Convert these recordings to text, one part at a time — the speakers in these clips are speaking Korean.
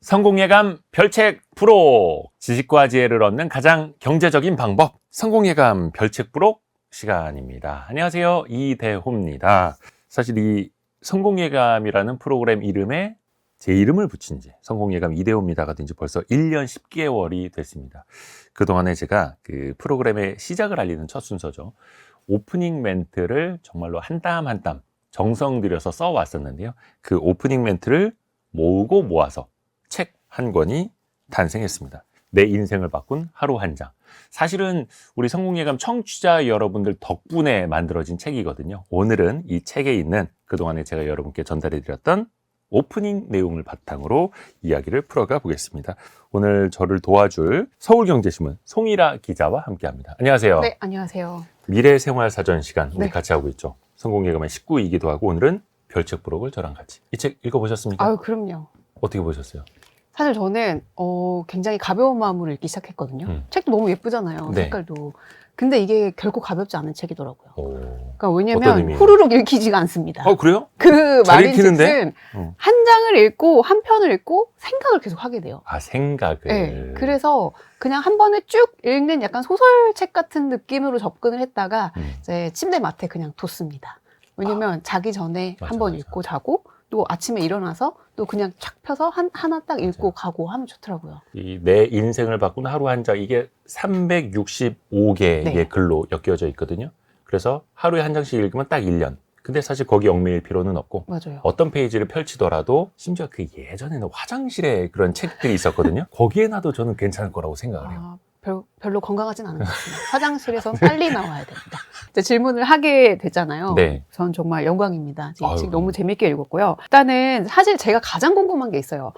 성공예감 별책 프로, 지식과 지혜를 얻는 가장 경제적인 방법, 성공예감 별책 프로 시간입니다. 안녕하세요, 이대호입니다. 사실 이 성공예감이라는 프로그램 이름에 제 이름을 붙인 지, 성공예감 이대호입니다가 된 지 벌써 1년 10개월이 됐습니다. 그동안에 제가 그 프로그램의 시작을 알리는 첫 순서죠. 오프닝 멘트를 정말로 한 땀 한 땀 정성 들여서 써왔었는데요. 그 오프닝 멘트를 모으고 모아서 책 한 권이 탄생했습니다. 내 인생을 바꾼 하루 한 장. 사실은 우리 성공예감 청취자 여러분들 덕분에 만들어진 책이거든요. 오늘은 이 책에 있는 그동안에 제가 여러분께 전달해드렸던 오프닝 내용을 바탕으로 이야기를 풀어가 보겠습니다. 오늘 저를 도와줄 서울경제신문 송일아 기자와 함께합니다. 안녕하세요. 네, 안녕하세요. 미래생활사전 시간 우리 네. 같이 하고 있죠. 성공예감의 19이기도 하고 오늘은 별책 부록을 저랑 같이. 이 책 읽어보셨습니까? 아유, 그럼요. 어떻게 보셨어요? 사실 저는 굉장히 가벼운 마음으로 읽기 시작했거든요. 책도 너무 예쁘잖아요. 네. 색깔도. 근데 이게 결코 가볍지 않은 책이더라고요. 오. 그러니까 어떤 왜냐면 의미예요? 후루룩 읽히지가 않습니다. 그래요? 그 잘 읽히는데? 말인즉슨 어. 한 장을 읽고 한 편을 읽고 생각을 계속 하게 돼요. 아, 생각을. 네, 그래서 그냥 한 번에 쭉 읽는 약간 소설책 같은 느낌으로 접근을 했다가 이제 침대 맡에 그냥 뒀습니다. 왜냐면 자기 전에 맞아, 한 번 맞아. 읽고 자고 또 아침에 일어나서 또 그냥 쫙 펴서 하나 딱 읽고 가고 하면 좋더라고요. 이 내 인생을 바꾼 하루 한 장, 이게 365개의 네. 글로 엮여져 있거든요. 그래서 하루에 한 장씩 읽으면 딱 1년. 근데 사실 거기 얽매일 필요는 없고 맞아요. 어떤 페이지를 펼치더라도 심지어 그 예전에는 화장실에 그런 책들이 있었거든요. 거기에 놔도 저는 괜찮을 거라고 생각을 해요. 별로 건강하진 않은 것 같습니다. 화장실에서 빨리 나와야 됩니다. 이제 질문을 하게 되잖아요. 네. 전 정말 영광입니다. 이 아유. 책 너무 재밌게 읽었고요. 일단은 사실 제가 가장 궁금한 게 있어요.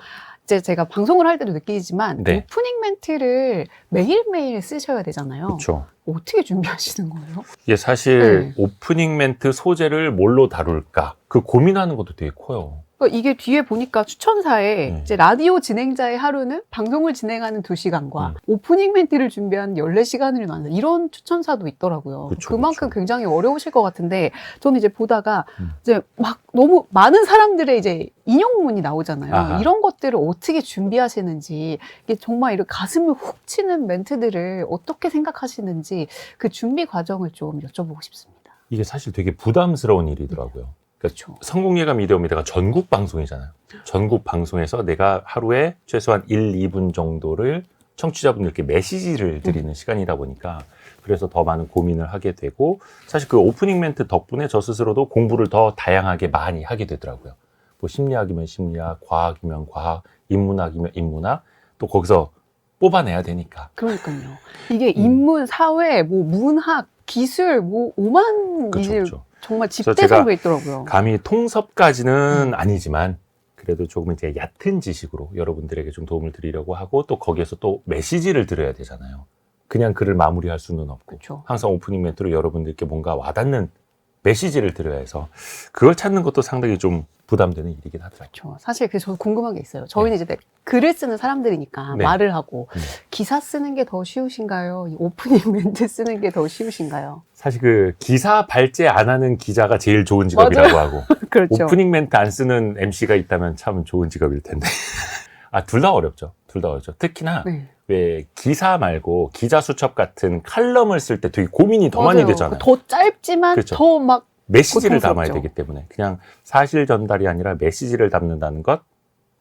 이제 제가 방송을 할 때도 느끼지만 네. 오프닝 멘트를 매일매일 쓰셔야 되잖아요. 그렇죠. 어떻게 준비하시는 거예요? 이게 사실 네. 오프닝 멘트 소재를 뭘로 다룰까? 그 고민하는 것도 되게 커요. 그러니까 이게 뒤에 보니까 추천사에 네. 이제 라디오 진행자의 하루는 방송을 진행하는 2시간과 오프닝 멘트를 준비한 14시간을 나눈다. 이런 추천사도 있더라고요. 그쵸, 그만큼 그쵸. 굉장히 어려우실 것 같은데 저는 이제 보다가 이제 막 너무 많은 사람들의 이제 인용문이 나오잖아요. 아하. 이런 것들을 어떻게 준비하시는지 이게 정말 이렇게 가슴을 훅 치는 멘트들을 어떻게 생각하시는지 그 준비 과정을 좀 여쭤보고 싶습니다. 이게 사실 되게 부담스러운 일이더라고요. 그러니까 그렇죠. 성공예감 이대호입니다가 전국 방송이잖아요. 전국 방송에서 내가 하루에 최소한 1, 2분 정도를 청취자분들께 메시지를 드리는 시간이다 보니까 그래서 더 많은 고민을 하게 되고 사실 그 오프닝 멘트 덕분에 저 스스로도 공부를 더 다양하게 많이 하게 되더라고요. 뭐 심리학이면 심리학, 과학이면 과학, 인문학이면 인문학, 또 거기서 뽑아내야 되니까. 그러니까요. 이게 인문, 사회, 뭐 문학, 기술, 뭐 오만 그쵸, 이제 그쵸. 정말 그래서 집대성도 있더라고요. 감히 통섭까지는 아니지만 그래도 조금 이제 얕은 지식으로 여러분들에게 좀 도움을 드리려고 하고 또 거기에서 또 메시지를 드려야 되잖아요. 그냥 글을 마무리할 수는 없고 그렇죠. 항상 오프닝 멘트로 여러분들께 뭔가 와닿는 메시지를 드려야 해서 그걸 찾는 것도 상당히 좀 부담되는 일이긴 하더라고요. 그렇죠. 사실 그래서 저는 궁금한 게 있어요. 저희는 이제 글을 쓰는 사람들이니까 네. 말을 하고 네. 기사 쓰는 게 더 쉬우신가요? 이 오프닝 멘트 쓰는 게 더 쉬우신가요? 사실 그 기사 발제 안 하는 기자가 제일 좋은 직업이라고 하고 그렇죠. 오프닝 멘트 안 쓰는 MC가 있다면 참 좋은 직업일 텐데 둘 다 어렵죠. 둘 다 어렵죠. 특히나 네. 왜 기사 말고 기자 수첩 같은 칼럼을 쓸 때 되게 고민이 더 많이 맞아요. 되잖아요. 더 짧지만 그렇죠. 더 막 메시지를 고통스럽죠. 담아야 되기 때문에 그냥 사실 전달이 아니라 메시지를 담는다는 것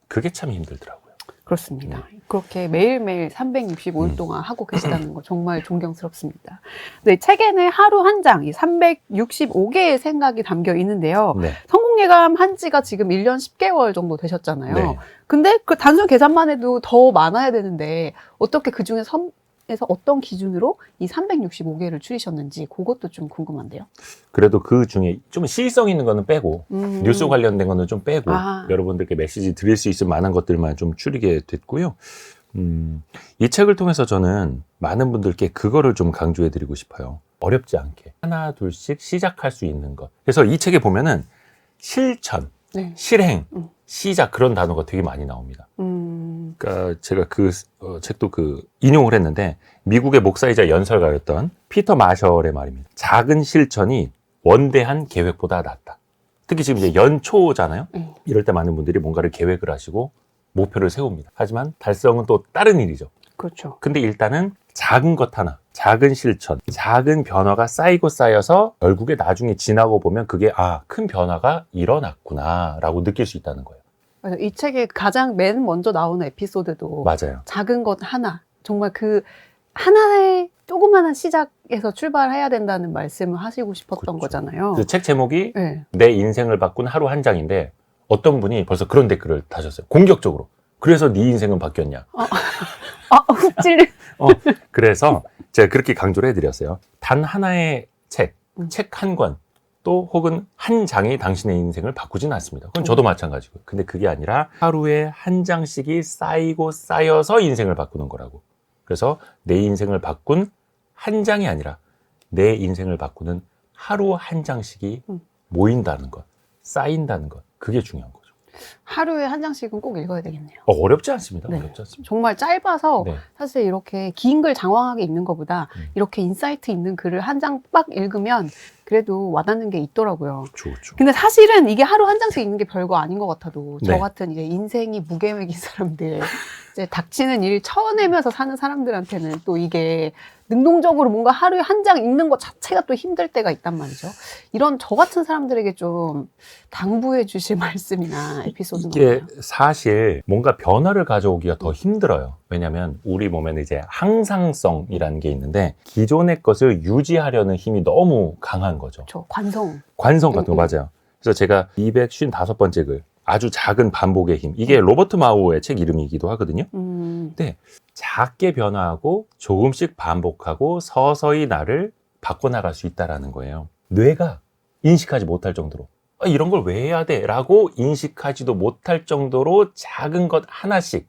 그게 참 힘들더라고요. 그렇습니다. 그렇게 매일매일 365일 동안 하고 계시다는 거 정말 존경스럽습니다. 네, 책에는 하루 한 장, 이 365개의 생각이 담겨 있는데요. 네. 성공예감 한 지가 지금 1년 10개월 정도 되셨잖아요. 네. 근데 그 단순 계산만 해도 더 많아야 되는데 어떻게 그 중에 에서 어떤 기준으로 이 365개를 추리셨는지 그것도 좀 궁금한데요. 그래도 그 중에 좀 시의성 있는 거는 빼고 뉴스 관련된 거는 좀 빼고 아. 여러분들께 메시지 드릴 수 있을 만한 것들만 좀 추리게 됐고요. 이 책을 통해서 저는 많은 분들께 그거를 좀 강조해 드리고 싶어요. 어렵지 않게 하나 둘씩 시작할 수 있는 것. 그래서 이 책에 보면은 실천, 네. 실행, 시작 그런 단어가 되게 많이 나옵니다. 그러니까 제가 그 책도 인용을 했는데 미국의 목사이자 연설가였던 피터 마셜의 말입니다. 작은 실천이 원대한 계획보다 낫다. 특히 지금 이제 연초잖아요. 이럴 때 많은 분들이 뭔가를 계획을 하시고 목표를 세웁니다. 하지만 달성은 또 다른 일이죠. 그렇죠. 근데 일단은 작은 것 하나, 작은 실천, 작은 변화가 쌓이고 쌓여서 결국에 나중에 지나고 보면 그게 큰 변화가 일어났구나 라고 느낄 수 있다는 거예요. 맞아요. 이 책에 가장 맨 먼저 나오는 에피소드도 맞아요. 작은 것 하나, 정말 그 하나의 조그마한 시작에서 출발해야 된다는 말씀을 하시고 싶었던 그렇죠. 거잖아요. 그 책 제목이 네. 내 인생을 바꾼 하루 한 장인데 어떤 분이 벌써 그런 댓글을 다셨어요. 공격적으로. 그래서 네 인생은 바뀌었냐. 훅 찔려. 그래서 제가 그렇게 강조를 해드렸어요. 단 하나의 책 한 권, 또 혹은 한 장이 당신의 인생을 바꾸지는 않습니다. 그건 저도 마찬가지고. 근데 그게 아니라 하루에 한 장씩이 쌓이고 쌓여서 인생을 바꾸는 거라고. 그래서 내 인생을 바꾼 한 장이 아니라 내 인생을 바꾸는 하루 한 장씩이 모인다는 것, 쌓인다는 것, 그게 중요한 거죠. 하루에 한 장씩은 꼭 읽어야 되겠네요. 어렵지 않습니다. 네. 어렵지 않습니다. 정말 짧아서 네. 사실 이렇게 긴 글 장황하게 읽는 것보다 이렇게 인사이트 있는 글을 한 장 빡 읽으면 그래도 와닿는 게 있더라고요. 그렇죠. 근데 사실은 이게 하루 한 장씩 읽는 게 별거 아닌 것 같아도 저 네. 같은 이제 인생이 무계획인 사람들, 이제 닥치는 일 쳐내면서 사는 사람들한테는 또 이게 능동적으로 뭔가 하루에 한 장 읽는 것 자체가 또 힘들 때가 있단 말이죠. 이런 저 같은 사람들에게 좀 당부해 주실 말씀이나 에피소드가 이게 있나요? 사실 뭔가 변화를 가져오기가 더 힘들어요. 왜냐하면 우리 몸에는 이제 항상성이라는 게 있는데 기존의 것을 유지하려는 힘이 너무 강한 거죠. 저 관성. 관성 같은 거 맞아요. 그래서 제가 255번째 글 아주 작은 반복의 힘, 이게 로버트 마우어의 책 이름이기도 하거든요. 근데 작게 변화하고 조금씩 반복하고 서서히 나를 바꿔나갈 수 있다는 거예요. 뇌가 인식하지 못할 정도로 이런 걸 왜 해야 돼? 라고 인식하지도 못할 정도로 작은 것 하나씩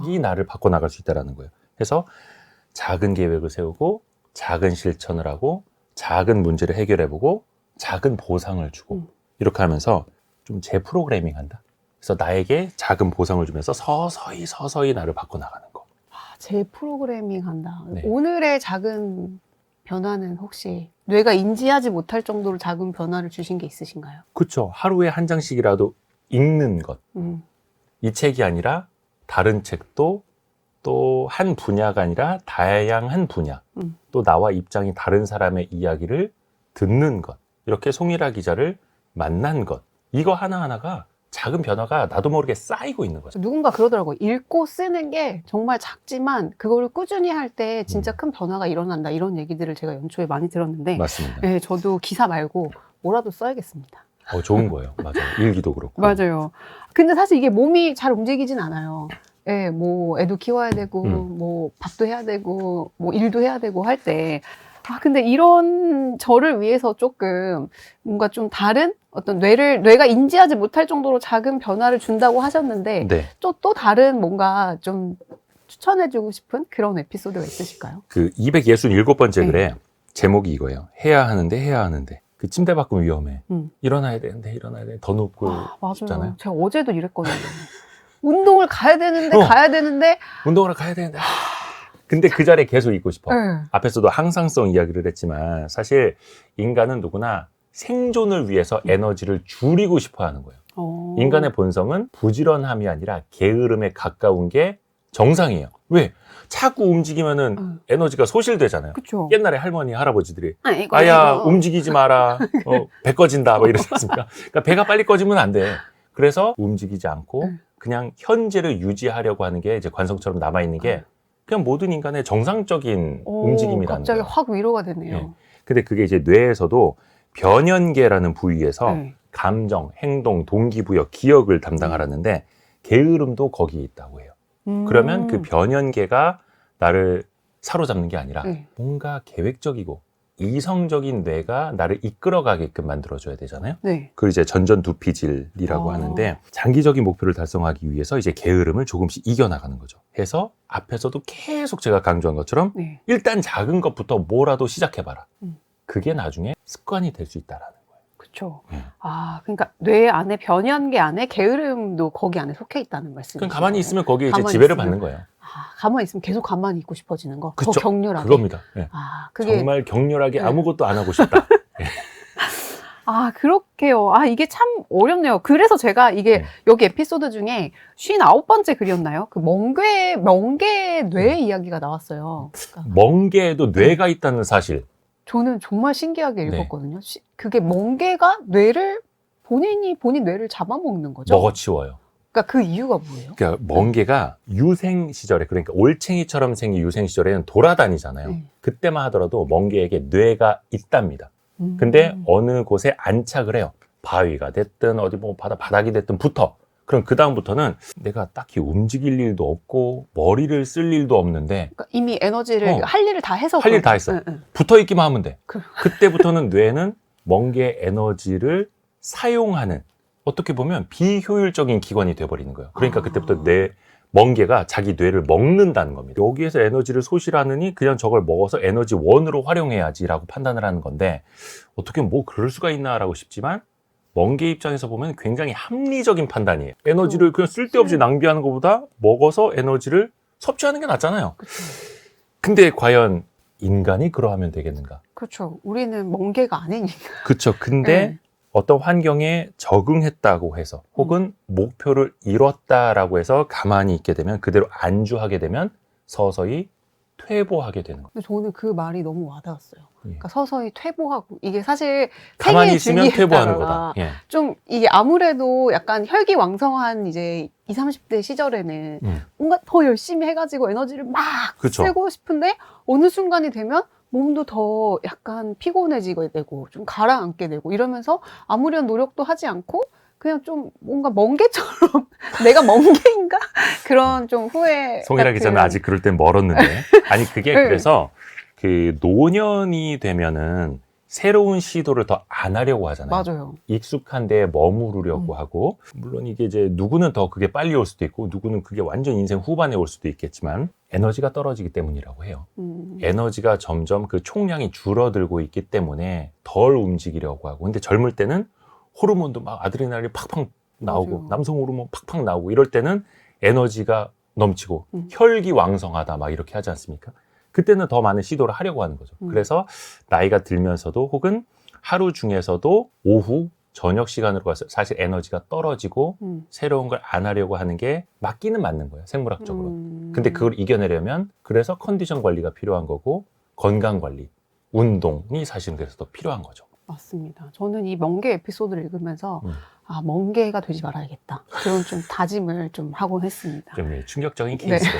이 나를 바꿔나갈 수 있다는 거예요. 그래서 작은 계획을 세우고 작은 실천을 하고 작은 문제를 해결해보고 작은 보상을 주고 이렇게 하면서 좀 재프로그래밍 한다. 그래서 나에게 작은 보상을 주면서 서서히 나를 바꿔나가는 거. 재프로그래밍 한다. 네. 오늘의 작은 변화는 혹시 뇌가 인지하지 못할 정도로 작은 변화를 주신 게 있으신가요? 그렇죠. 하루에 한 장씩이라도 읽는 것. 이 책이 아니라 다른 책도 또 한 분야가 아니라 다양한 분야. 또 나와 입장이 다른 사람의 이야기를 듣는 것. 이렇게 송일아 기자를 만난 것. 이거 하나하나가 작은 변화가 나도 모르게 쌓이고 있는 거죠. 누군가 그러더라고요. 읽고 쓰는 게 정말 작지만 그거를 꾸준히 할 때 진짜 큰 변화가 일어난다. 이런 얘기들을 제가 연초에 많이 들었는데 맞습니다. 네, 저도 기사 말고 뭐라도 써야겠습니다. 좋은 거예요. 맞아요. 일기도 그렇고. 맞아요. 근데 사실 이게 몸이 잘 움직이진 않아요. 예, 뭐 애도 키워야 되고 뭐 밥도 해야 되고 뭐 일도 해야 되고 할 때 근데 이런 저를 위해서 조금 뭔가 좀 다른 어떤 뇌가 인지하지 못할 정도로 작은 변화를 준다고 하셨는데 네. 또 다른 뭔가 좀 추천해주고 싶은 그런 에피소드가 있으실까요? 그 267번째 네. 글에 제목이 이거예요. 해야 하는데 그 침대 밖은 위험해. 일어나야 되는데 더 눕고 맞아요. 싶잖아요. 제가 어제도 이랬거든요. 운동을 가야 되는데 운동하러 가야 되는데 근데 그 자리에 계속 있고 싶어. 네. 앞에서도 항상성 이야기를 했지만 사실 인간은 누구나 생존을 위해서 에너지를 줄이고 싶어 하는 거예요. 인간의 본성은 부지런함이 아니라 게으름에 가까운 게 정상이에요. 왜? 자꾸 움직이면은 에너지가 소실되잖아요. 그쵸. 옛날에 할머니, 할아버지들이 아이고, 아야 아이고. 움직이지 마라. 배 꺼진다. 뭐 이러지 않습니까? 그러니까 배가 빨리 꺼지면 안 돼. 그래서 움직이지 않고 그냥 현재를 유지하려고 하는 게 이제 관성처럼 남아있는 게 그냥 모든 인간의 정상적인 움직임이라는 갑자기 거예요. 확 위로가 되네요. 네. 근데 그게 이제 뇌에서도 변연계라는 부위에서 네. 감정, 행동, 동기부여, 기억을 담당하라는데 게으름도 거기에 있다고 해요. 그러면 그 변연계가 나를 사로잡는 게 아니라 뭔가 계획적이고 이성적인 뇌가 나를 이끌어가게끔 만들어줘야 되잖아요. 네. 그걸 이제 전전두피질이라고 하는데 장기적인 목표를 달성하기 위해서 이제 게으름을 조금씩 이겨나가는 거죠. 해서 앞에서도 계속 제가 강조한 것처럼 네. 일단 작은 것부터 뭐라도 시작해봐라. 그게 나중에 습관이 될 수 있다라는 거예요. 그렇죠. 그러니까 뇌 안에 변연계 안에 게으름도 거기 안에 속해 있다는 말씀이죠. 그럼 가만히 있으면 거기에 이제 가만히 지배를 있으면. 받는 거예요. 가만히 있으면 계속 가만히 있고 싶어지는 거. 그쵸? 더 격렬하게. 그겁니다. 네. 그게 정말 격렬하게 네. 아무것도 안 하고 싶다. 아, 그렇게요. 아, 이게 참 어렵네요. 그래서 제가 이게 여기 에피소드 중에 59번째 글이었나요? 그 멍게 뇌 이야기가 나왔어요. 그러니까 멍게에도 뇌가 있다는 사실. 저는 정말 신기하게 네. 읽었거든요. 그게 멍게가 뇌를 본인 뇌를 잡아먹는 거죠. 먹어치워요. 그러니까 그 이유가 뭐예요? 그러니까 멍게가 유생 시절에, 그러니까 올챙이처럼 생긴 유생 시절에는 돌아다니잖아요. 그때만 하더라도 멍게에게 뇌가 있답니다. 근데 어느 곳에 안착을 해요. 바위가 됐든 어디 뭐 바닥이 됐든 붙어. 그럼 그 다음부터는 내가 딱히 움직일 일도 없고 머리를 쓸 일도 없는데 그러니까 이미 에너지를 할 일을 다 해서 할 일 다 했어. 붙어 있기만 하면 돼. 그때부터는 뇌는 멍게 에너지를 사용하는, 어떻게 보면 비효율적인 기관이 돼버리는 거예요. 그러니까 그때부터 멍게가 자기 뇌를 먹는다는 겁니다. 여기에서 에너지를 소실하느니 그냥 저걸 먹어서 에너지 원으로 활용해야지라고 판단을 하는 건데, 어떻게 뭐 그럴 수가 있나라고 싶지만 멍게 입장에서 보면 굉장히 합리적인 판단이에요. 에너지를 그냥 쓸데없이 낭비하는 것보다 먹어서 에너지를 섭취하는 게 낫잖아요. 그렇죠. 근데 과연 인간이 그러하면 되겠는가? 그렇죠. 우리는 멍게가 아니니까. 그렇죠. 근데 어떤 환경에 적응했다고 해서 혹은 목표를 이뤘다라고 해서 가만히 있게 되면, 그대로 안주하게 되면 서서히 퇴보하게 되는 거예요. 근데 저는 그 말이 너무 와닿았어요. 그러니까 서서히 퇴보하고, 이게 사실 가만히 세계의 있으면 퇴보하는 주기에다가 거다. 좀 이게 아무래도 약간 혈기왕성한 이제 20, 30대 시절에는 뭔가 더 열심히 해가지고 에너지를 막 그쵸. 쓰고 싶은데 어느 순간이 되면 몸도 더 약간 피곤해지게 되고 좀 가라앉게 되고 이러면서 아무런 노력도 하지 않고 그냥 좀 뭔가 멍게처럼 내가 멍게인가? 그런 좀 후회. 송일아 기자는 아직 그럴 땐 멀었는데. 아니 그게 그래서 그 노년이 되면은 새로운 시도를 더 안 하려고 하잖아요. 맞아요. 익숙한 데에 머무르려고 하고, 물론 이게 이제 누구는 더 그게 빨리 올 수도 있고 누구는 그게 완전 인생 후반에 올 수도 있겠지만 에너지가 떨어지기 때문이라고 해요. 에너지가 점점 그 총량이 줄어들고 있기 때문에 덜 움직이려고 하고, 근데 젊을 때는 호르몬도 막 아드레날린 팍팍 나오고 맞아요. 남성 호르몬 팍팍 나오고 이럴 때는 에너지가 넘치고 혈기왕성하다 막 이렇게 하지 않습니까? 그때는 더 많은 시도를 하려고 하는 거죠. 그래서 나이가 들면서도 혹은 하루 중에서도 오후 저녁 시간으로 가서 사실 에너지가 떨어지고 새로운 걸 안 하려고 하는 게 맞기는 맞는 거예요, 생물학적으로. 근데 그걸 이겨내려면 그래서 컨디션 관리가 필요한 거고, 건강 관리, 운동이 사실은 그래서 더 필요한 거죠. 맞습니다. 저는 이 멍게 에피소드를 읽으면서 아, 멍게가 되지 말아야겠다. 그런 좀 다짐을 좀 하곤 했습니다. 좀 충격적인 케이스로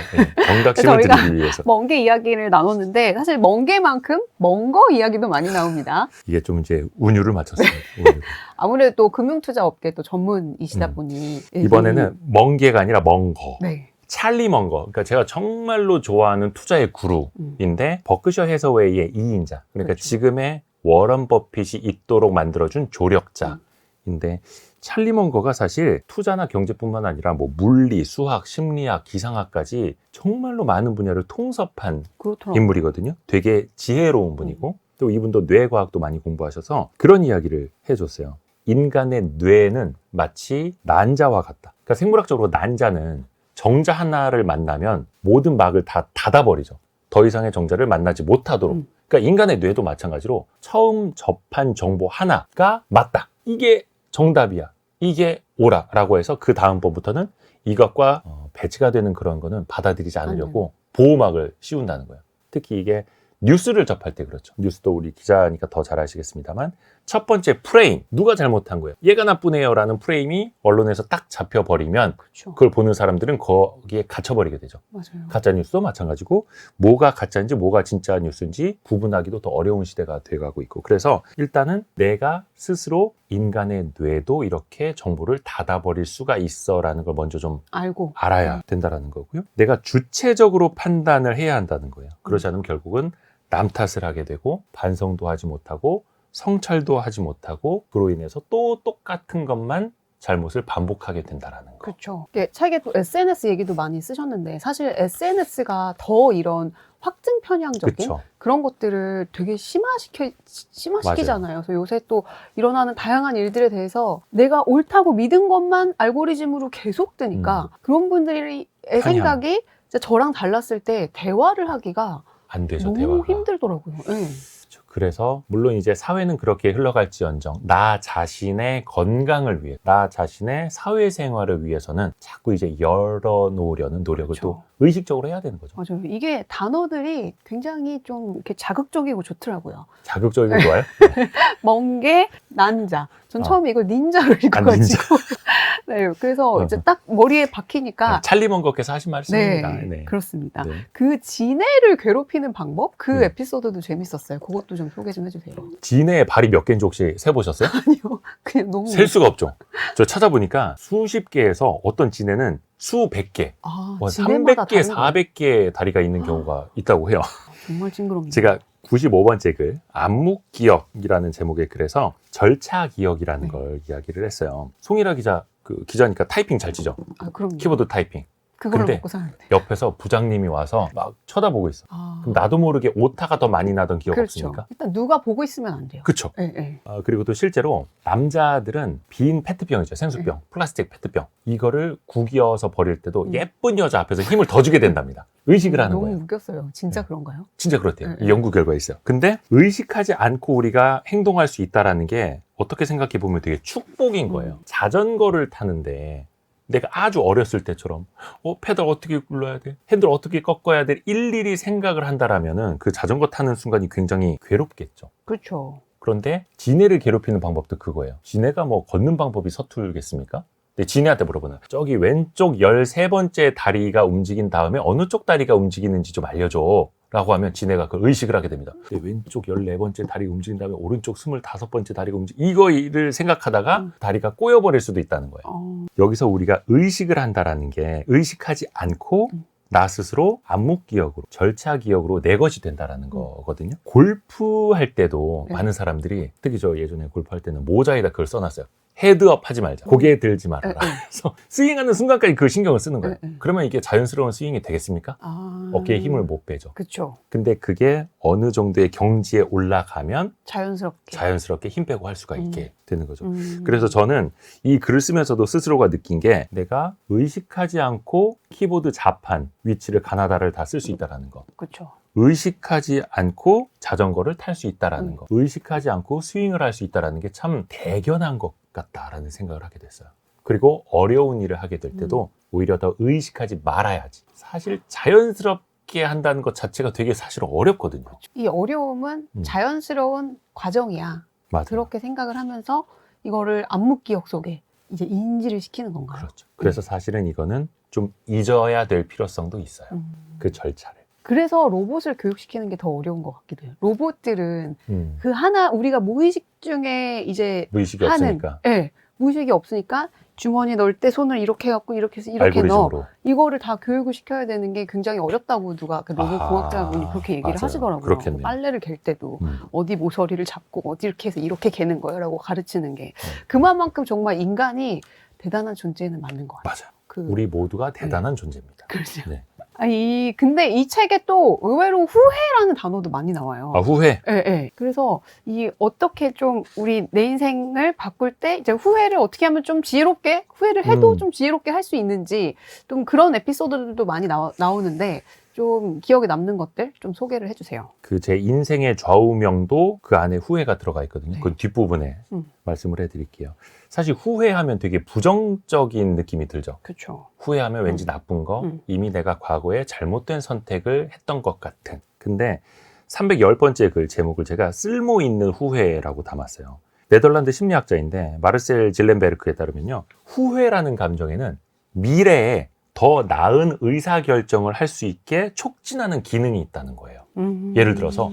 정답심을 드리기 위해서. 멍게 이야기를 나눴는데 사실 멍게만큼 멍거 이야기도 많이 나옵니다. 이게 좀 이제 운율을 맞췄습니다. 운율을. 아무래도 금융투자업계 또 전문이시다 보니 이번에는 멍게가 아니라 멍거. 네. 찰리 멍거. 그러니까 제가 정말로 좋아하는 투자의 구루인데 버크셔 해서웨이의 2인자. 그러니까 그렇죠. 지금의 워런 버핏이 있도록 만들어준 조력자인데, 찰리 멍거가 사실 투자나 경제뿐만 아니라 뭐 물리, 수학, 심리학, 기상학까지 정말로 많은 분야를 통섭한 그렇더라고요. 인물이거든요. 되게 지혜로운 분이고 또 이분도 뇌과학도 많이 공부하셔서 그런 이야기를 해줬어요. 인간의 뇌는 마치 난자와 같다. 그러니까 생물학적으로 난자는 정자 하나를 만나면 모든 막을 다 닫아버리죠. 더 이상의 정자를 만나지 못하도록. 그러니까 인간의 뇌도 마찬가지로 처음 접한 정보 하나가 맞다. 이게 정답이야. 이게 옳아. 라고 해서 그 다음번부터는 이것과 배치가 되는 그런 거는 받아들이지 않으려고 보호막을 씌운다는 거예요. 특히 이게 뉴스를 접할 때 그렇죠. 뉴스도 우리 기자니까 더 잘 아시겠습니다만, 첫 번째 프레임, 누가 잘못한 거예요? 얘가 나쁘네요 라는 프레임이 언론에서 딱 잡혀버리면 그렇죠. 그걸 보는 사람들은 거기에 갇혀버리게 되죠. 맞아요. 가짜 뉴스도 마찬가지고 뭐가 가짜인지 뭐가 진짜 뉴스인지 구분하기도 더 어려운 시대가 돼가고 있고, 그래서 일단은 내가 스스로 인간의 뇌도 이렇게 정보를 닫아버릴 수가 있어라는 걸 먼저 좀 알고 알아야 된다라는 거고요. 내가 주체적으로 판단을 해야 한다는 거예요. 그러지 않으면 결국은 남 탓을 하게 되고 반성도 하지 못하고 성찰도 하지 못하고 그로 인해서 또 똑같은 것만 잘못을 반복하게 된다라는 거. 그렇죠. 책에 또 SNS 얘기도 많이 쓰셨는데 사실 SNS가 더 이런 확증 편향적인 그쵸. 그런 것들을 되게 심화시키잖아요. 그래서 요새 또 일어나는 다양한 일들에 대해서 내가 옳다고 믿은 것만 알고리즘으로 계속 뜨니까 그런 분들의 생각이 이제 저랑 달랐을 때 대화를 하기가 안 되죠, 너무 대화가. 힘들더라고요. 네. 그래서 물론 이제 사회는 그렇게 흘러갈지언정 나 자신의 건강을 위해, 나 자신의 사회생활을 위해서는 자꾸 이제 열어놓으려는 노력을 그렇죠. 또 의식적으로 해야 되는 거죠. 맞아요. 이게 단어들이 굉장히 좀 이렇게 자극적이고 좋더라고요. 자극적이고 좋아요? 멍게, 난자. 전 어. 처음에 이걸 닌자로 닌자. 읽어가지고. 네, 그래서 이제 딱 머리에 박히니까. 찰리먼거께서 하신 말씀입니다. 네, 그렇습니다. 네. 그 지네를 괴롭히는 방법? 그 음. 에피소드도 재밌었어요. 그것도 좀 소개 좀 해주세요. 진해의 발이 몇 개인지 혹시 세보셨어요? 아니요. 그냥 너무. 셀 수가 없죠. 저 찾아보니까 수십 개에서 어떤 진해는 수백 개, 아, 뭐 지네마다 300개, 다른 거예요. 400개 다리가 있는 경우가 있다고 해요. 정말 징그럽네요. 제가 95번째 글, 암묵기억이라는 제목의 글에서 절차기억이라는 네. 걸 이야기를 했어요. 송일아 기자, 그 기자니까 타이핑 잘 치죠. 아, 그럼 키보드 타이핑. 그걸로 근데 먹고 사는데. 옆에서 부장님이 와서 막 쳐다보고 있어. 아, 그럼 나도 모르게 오타가 더 많이 나던 기억 그렇죠. 없습니까? 일단 누가 보고 있으면 안 돼요. 그쵸. 네, 네. 그리고 또 실제로 남자들은 빈 페트병이죠. 생수병, 플라스틱 페트병. 이거를 구겨서 버릴 때도 예쁜 여자 앞에서 힘을 더 주게 된답니다. 의식을 하는 너무 거예요. 웃겼어요. 진짜 네. 그런가요? 진짜 그렇대요. 네, 이 네. 연구 결과가 있어요. 근데 의식하지 않고 우리가 행동할 수 있다는 게 어떻게 생각해 보면 되게 축복인 거예요. 자전거를 타는데 내가 아주 어렸을 때처럼 페달 어떻게 굴러야 돼? 핸들 어떻게 꺾어야 돼? 일일이 생각을 한다라면은 그 자전거 타는 순간이 굉장히 괴롭겠죠. 그렇죠. 그런데 지네를 괴롭히는 방법도 그거예요. 지네가 뭐 걷는 방법이 서툴겠습니까? 근데 지네한테 물어보는 저기 왼쪽 13번째 다리가 움직인 다음에 어느 쪽 다리가 움직이는지 좀 알려줘 라고 하면 지네가 그걸 의식을 하게 됩니다. 왼쪽 14번째 다리가 움직인 다음에 오른쪽 25번째 다리가 이거를 생각하다가 다리가 꼬여버릴 수도 있다는 거예요. 여기서 우리가 의식을 한다라는 게 의식하지 않고 나 스스로 암묵기억으로, 절차기억으로 내 것이 된다라는 거거든요. 골프 할 때도 네. 많은 사람들이, 특히 저 예전에 골프할 때는 모자에다 그걸 써놨어요. 헤드업 하지 말자. 고개 들지 말아라. 그래서 스윙하는 순간까지 그 신경을 쓰는 거예요. 그러면 이게 자연스러운 스윙이 되겠습니까? 어깨에 힘을 못 빼죠. 그렇죠. 근데 그게 어느 정도의 경지에 올라가면 자연스럽게. 자연스럽게 힘 빼고 할 수가 있게 되는 거죠. 음. 그래서 저는 이 글을 쓰면서도 스스로가 느낀 게 내가 의식하지 않고 키보드 자판, 위치를 가나다를 다 쓸 수 있다는 거. 그렇죠. 의식하지 않고 자전거를 탈 수 있다는 거. 의식하지 않고 스윙을 할 수 있다는 게 참 대견한 것 같다라는 생각을 하게 됐어요. 그리고 어려운 일을 하게 될 때도 오히려 더 의식하지 말아야지. 사실 자연스럽게 한다는 것 자체가 되게 사실 어렵거든요. 이 어려움은 자연스러운 과정이야. 맞아요. 그렇게 생각을 하면서 이거를 암묵기억 속에 이제 인지를 시키는 건가요? 그렇죠. 그래서 사실은 이거는 좀 잊어야 될 필요성도 있어요. 그 절차를. 그래서 로봇을 교육시키는 게 더 어려운 것 같기도 해요. 로봇들은 음. 그 하나 우리가 무의식 중에 이제 무의식이 하는, 없으니까. 네, 무의식이 없으니까 주머니 넣을 때 손을 이렇게 해갖고 이렇게 해서 이렇게 넣어. 알고리즘으로. 이거를 다 교육을 시켜야 되는 게 굉장히 어렵다고 누가 그 로봇 공학자분이 그렇게 얘기를 맞아요. 하시더라고요. 그렇겠네요. 빨래를 갤 때도 음. 어디 모서리를 잡고 어디 이렇게 해서 이렇게 개는 거예요라고 가르치는 게 그만큼 정말 인간이 대단한 존재는 맞는 것 같아요. 맞아요. 그, 우리 모두가 대단한 존재입니다. 그렇죠. 네. 근데 이 책에 또 의외로 후회라는 단어도 많이 나와요. 후회. 예, 예. 그래서 이 어떻게 좀 우리 내 인생을 바꿀 때 이제 후회를 어떻게 하면 좀 지혜롭게 후회를 해도 좀 지혜롭게 할 수 있는지 좀 그런 에피소드들도 많이 나오는데 좀 기억에 남는 것들 좀 소개를 해주세요. 그 제 인생의 좌우명도 그 안에 후회가 들어가 있거든요. 네. 그 뒷부분에 말씀을 해드릴게요. 사실 후회하면 되게 부정적인 느낌이 들죠. 그렇죠. 후회하면 왠지 나쁜 거, 이미 내가 과거에 잘못된 선택을 했던 것 같은. 근데 310번째 글 제목을 제가 쓸모 있는 후회라고 담았어요. 네덜란드 심리학자인데 마르셀 질렌베르크에 따르면요. 후회라는 감정에는 미래에 더 나은 의사결정을 할 수 있게 촉진하는 기능이 있다는 거예요. 예를 들어서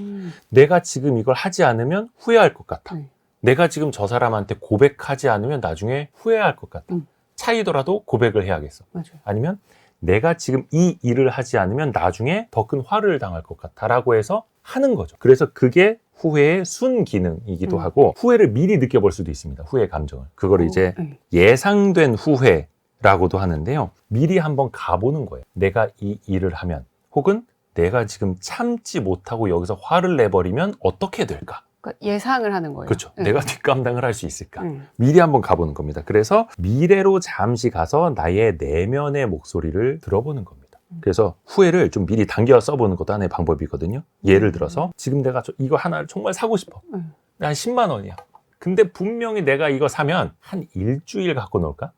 내가 지금 이걸 하지 않으면 후회할 것 같아. 내가 지금 저 사람한테 고백하지 않으면 나중에 후회할 것 같아. 차이더라도 고백을 해야겠어. 맞아요. 아니면 내가 지금 이 일을 하지 않으면 나중에 더 큰 화를 당할 것 같아 라고 해서 하는 거죠. 그래서 그게 후회의 순기능이기도 하고 후회를 미리 느껴볼 수도 있습니다. 후회 감정을. 그거를 이제 예상된 후회라고도 하는데요. 미리 한번 가보는 거예요. 내가 이 일을 하면 혹은 내가 지금 참지 못하고 여기서 화를 내버리면 어떻게 될까? 그러니까 예상을 하는 거예요. 그렇죠. 네. 내가 뒷감당을 할 수 있을까? 미리 한번 가보는 겁니다. 그래서 미래로 잠시 가서 나의 내면의 목소리를 들어보는 겁니다. 그래서 후회를 좀 미리 당겨 써보는 것도 하나의 방법이거든요. 예를 들어서 지금 내가 이거 하나를 정말 사고 싶어. 한 10만 원이야. 근데 분명히 내가 이거 사면 한 일주일 갖고 놀까?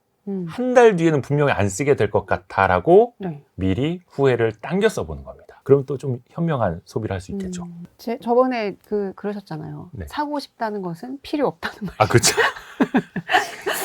한 달 뒤에는 분명히 안 쓰게 될 것 같아라고 네. 미리 후회를 당겨 써보는 겁니다. 그럼 또 좀 현명한 소비를 할 수 있겠죠. 저번에 그러셨잖아요. 네. 사고 사고 싶다는 것은 필요 없다는 말. 아, 그렇죠.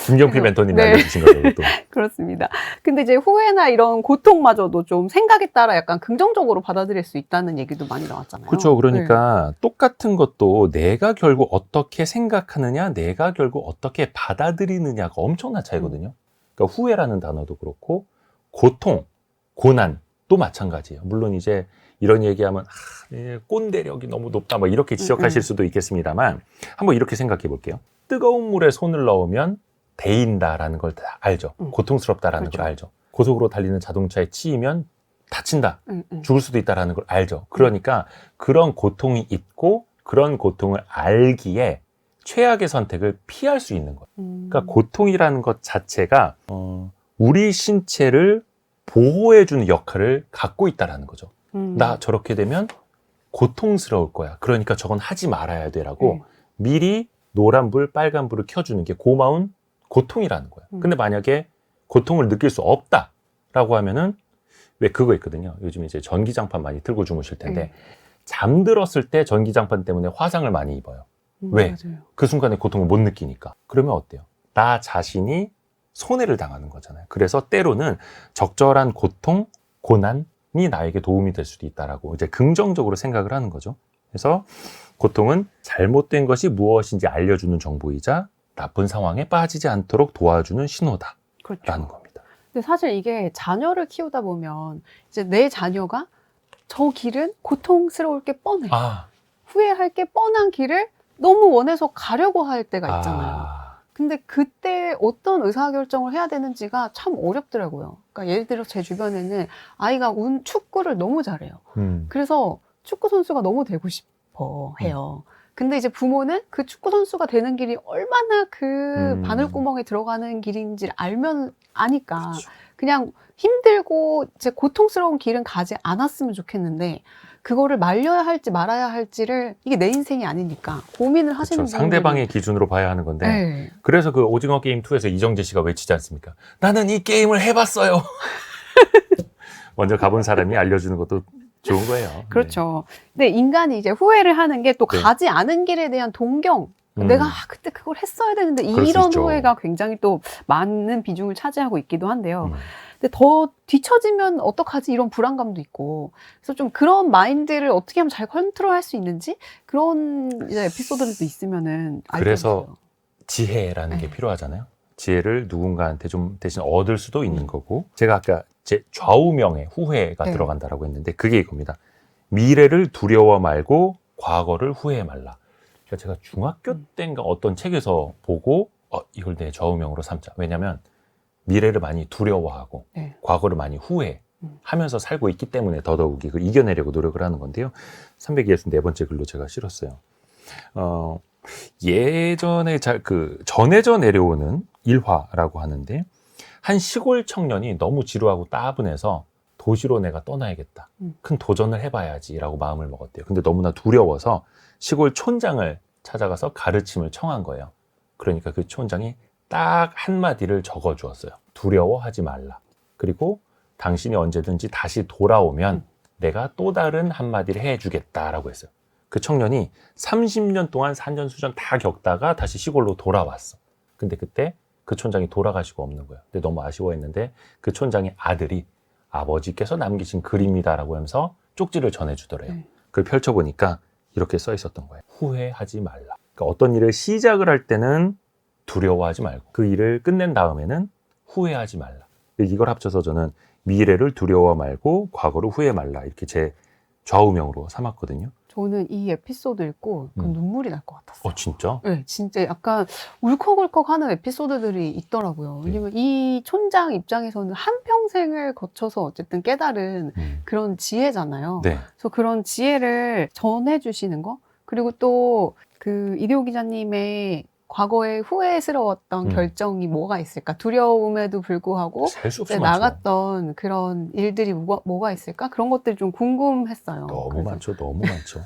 김경필 멘토님이 네. 알려주신 거예요, 또. 그렇습니다. 근데 이제 후회나 이런 고통마저도 좀 생각에 따라 약간 긍정적으로 받아들일 수 있다는 얘기도 많이 나왔잖아요. 그렇죠. 그러니까 똑같은 것도 내가 결국 어떻게 생각하느냐, 내가 결국 어떻게 받아들이느냐가 엄청난 차이거든요. 그러니까 후회라는 단어도 그렇고 고통, 고난도 마찬가지예요. 물론 이제 이런 얘기하면 꼰대력이 너무 높다 뭐 이렇게 지적하실 수도 있겠습니다만 한번 이렇게 생각해 볼게요. 뜨거운 물에 손을 넣으면 데인다라는 걸 다 알죠. 고통스럽다라는 그렇죠. 걸 알죠. 고속으로 달리는 자동차에 치이면 다친다. 음. 죽을 수도 있다라는 걸 알죠. 그러니까 그런 고통이 있고 그런 고통을 알기에 최악의 선택을 피할 수 있는 거예요. 그러니까 고통이라는 것 자체가 우리 신체를 보호해주는 역할을 갖고 있다라는 거죠. 나 저렇게 되면 고통스러울 거야. 그러니까 저건 하지 말아야 돼라고 미리 노란불, 빨간불을 켜주는 게 고마운 고통이라는 거야. 근데 만약에 고통을 느낄 수 없다라고 하면은 왜 그거 있거든요. 요즘 이제 전기장판 많이 틀고 주무실 텐데 잠들었을 때 전기장판 때문에 화상을 많이 입어요. 왜? 맞아요. 그 순간에 고통을 못 느끼니까. 그러면 어때요? 나 자신이 손해를 당하는 거잖아요. 그래서 때로는 적절한 고통, 고난이 나에게 도움이 될 수도 있다라고 이제 긍정적으로 생각을 하는 거죠. 그래서 고통은 잘못된 것이 무엇인지 알려주는 정보이자 나쁜 상황에 빠지지 않도록 도와주는 신호다라는 그렇죠. 겁니다. 근데 사실 이게 자녀를 키우다 보면 이제 내 자녀가 저 길은 고통스러울 게 뻔해. 후회할 게 뻔한 길을 너무 원해서 가려고 할 때가 있잖아요. 근데 그때 어떤 의사결정을 해야 되는지가 참 어렵더라고요. 그러니까 예를 들어 제 주변에는 아이가 축구를 너무 잘해요. 그래서 축구 선수가 너무 되고 싶어 해요. 근데 이제 부모는 그 축구 선수가 되는 길이 얼마나 그 바늘구멍에 들어가는 길인지 아니까 그렇죠. 그냥 힘들고 이제 고통스러운 길은 가지 않았으면 좋겠는데 그거를 말려야 할지 말아야 할지를 이게 내 인생이 아니니까 고민을 하시는 그렇죠. 분들이 상대방의 기준으로 봐야 하는 건데 네. 그래서 그 오징어 게임 2에서 이정재 씨가 외치지 않습니까? 나는 이 게임을 해봤어요. 먼저 가본 사람이 알려주는 것도 좋은 거예요. 그렇죠. 근데 인간이 이제 후회를 하는 게 또 네. 가지 않은 길에 대한 동경. 내가 그때 그걸 했어야 되는데 그럴 수 이런 있죠. 후회가 굉장히 또 많은 비중을 차지하고 있기도 한데요. 근데 더 뒤처지면 어떡하지 이런 불안감도 있고 그래서 좀 그런 마인드를 어떻게 하면 잘 컨트롤할 수 있는지 그런 이제 에피소드들도 있으면은 그래서 알려주세요. 지혜라는 게 네. 필요하잖아요. 지혜를 누군가한테 좀 대신 얻을 수도 있는 거고 제가 아까 제 좌우명에 후회가 네. 들어간다라고 했는데 그게 이겁니다. 미래를 두려워 말고 과거를 후회해 말라. 그러니까 제가 중학교 때인가 어떤 책에서 보고 이걸 내 좌우명으로 삼자. 왜냐하면 미래를 많이 두려워하고 네. 과거를 많이 후회하면서 살고 있기 때문에 더더욱 이걸 이겨내려고 노력을 하는 건데요. 364번째 글로 제가 실었어요. 예전에 전해져 내려오는 일화라고 하는데 한 시골 청년이 너무 지루하고 따분해서 도시로 내가 떠나야겠다. 큰 도전을 해봐야지라고 마음을 먹었대요. 근데 너무나 두려워서 시골 촌장을 찾아가서 가르침을 청한 거예요. 그러니까 그 촌장이 딱 한마디를 적어주었어요. 두려워하지 말라. 그리고 당신이 언제든지 다시 돌아오면 내가 또 다른 한마디를 해주겠다라고 했어요. 그 청년이 30년 동안 산전수전 다 겪다가 다시 시골로 돌아왔어. 근데 그때 그 촌장이 돌아가시고 없는 거예요. 근데 너무 아쉬워했는데 그 촌장의 아들이 아버지께서 남기신 글입니다라고 하면서 쪽지를 전해주더래요. 그걸 펼쳐보니까 이렇게 써 있었던 거예요. 후회하지 말라. 그러니까 어떤 일을 시작을 할 때는 두려워하지 말고 그 일을 끝낸 다음에는 후회하지 말라. 이걸 합쳐서 저는 미래를 두려워 말고 과거를 후회 말라 이렇게 제 좌우명으로 삼았거든요. 저는 이 에피소드 읽고 눈물이 날 것 같았어요. 진짜? 네, 진짜 약간 울컥울컥하는 에피소드들이 있더라고요. 왜냐면 이 촌장 입장에서는 한평생을 거쳐서 어쨌든 깨달은 그런 지혜잖아요. 네. 그래서 그런 지혜를 전해주시는 거 그리고 또 그 이대호 기자님의 과거에 후회스러웠던 결정이 뭐가 있을까? 두려움에도 불구하고 셀 수 이제 없이 많죠. 나갔던 그런 일들이 뭐가 있을까? 그런 것들이 좀 궁금했어요. 너무 그래서. 많죠. 너무 많죠.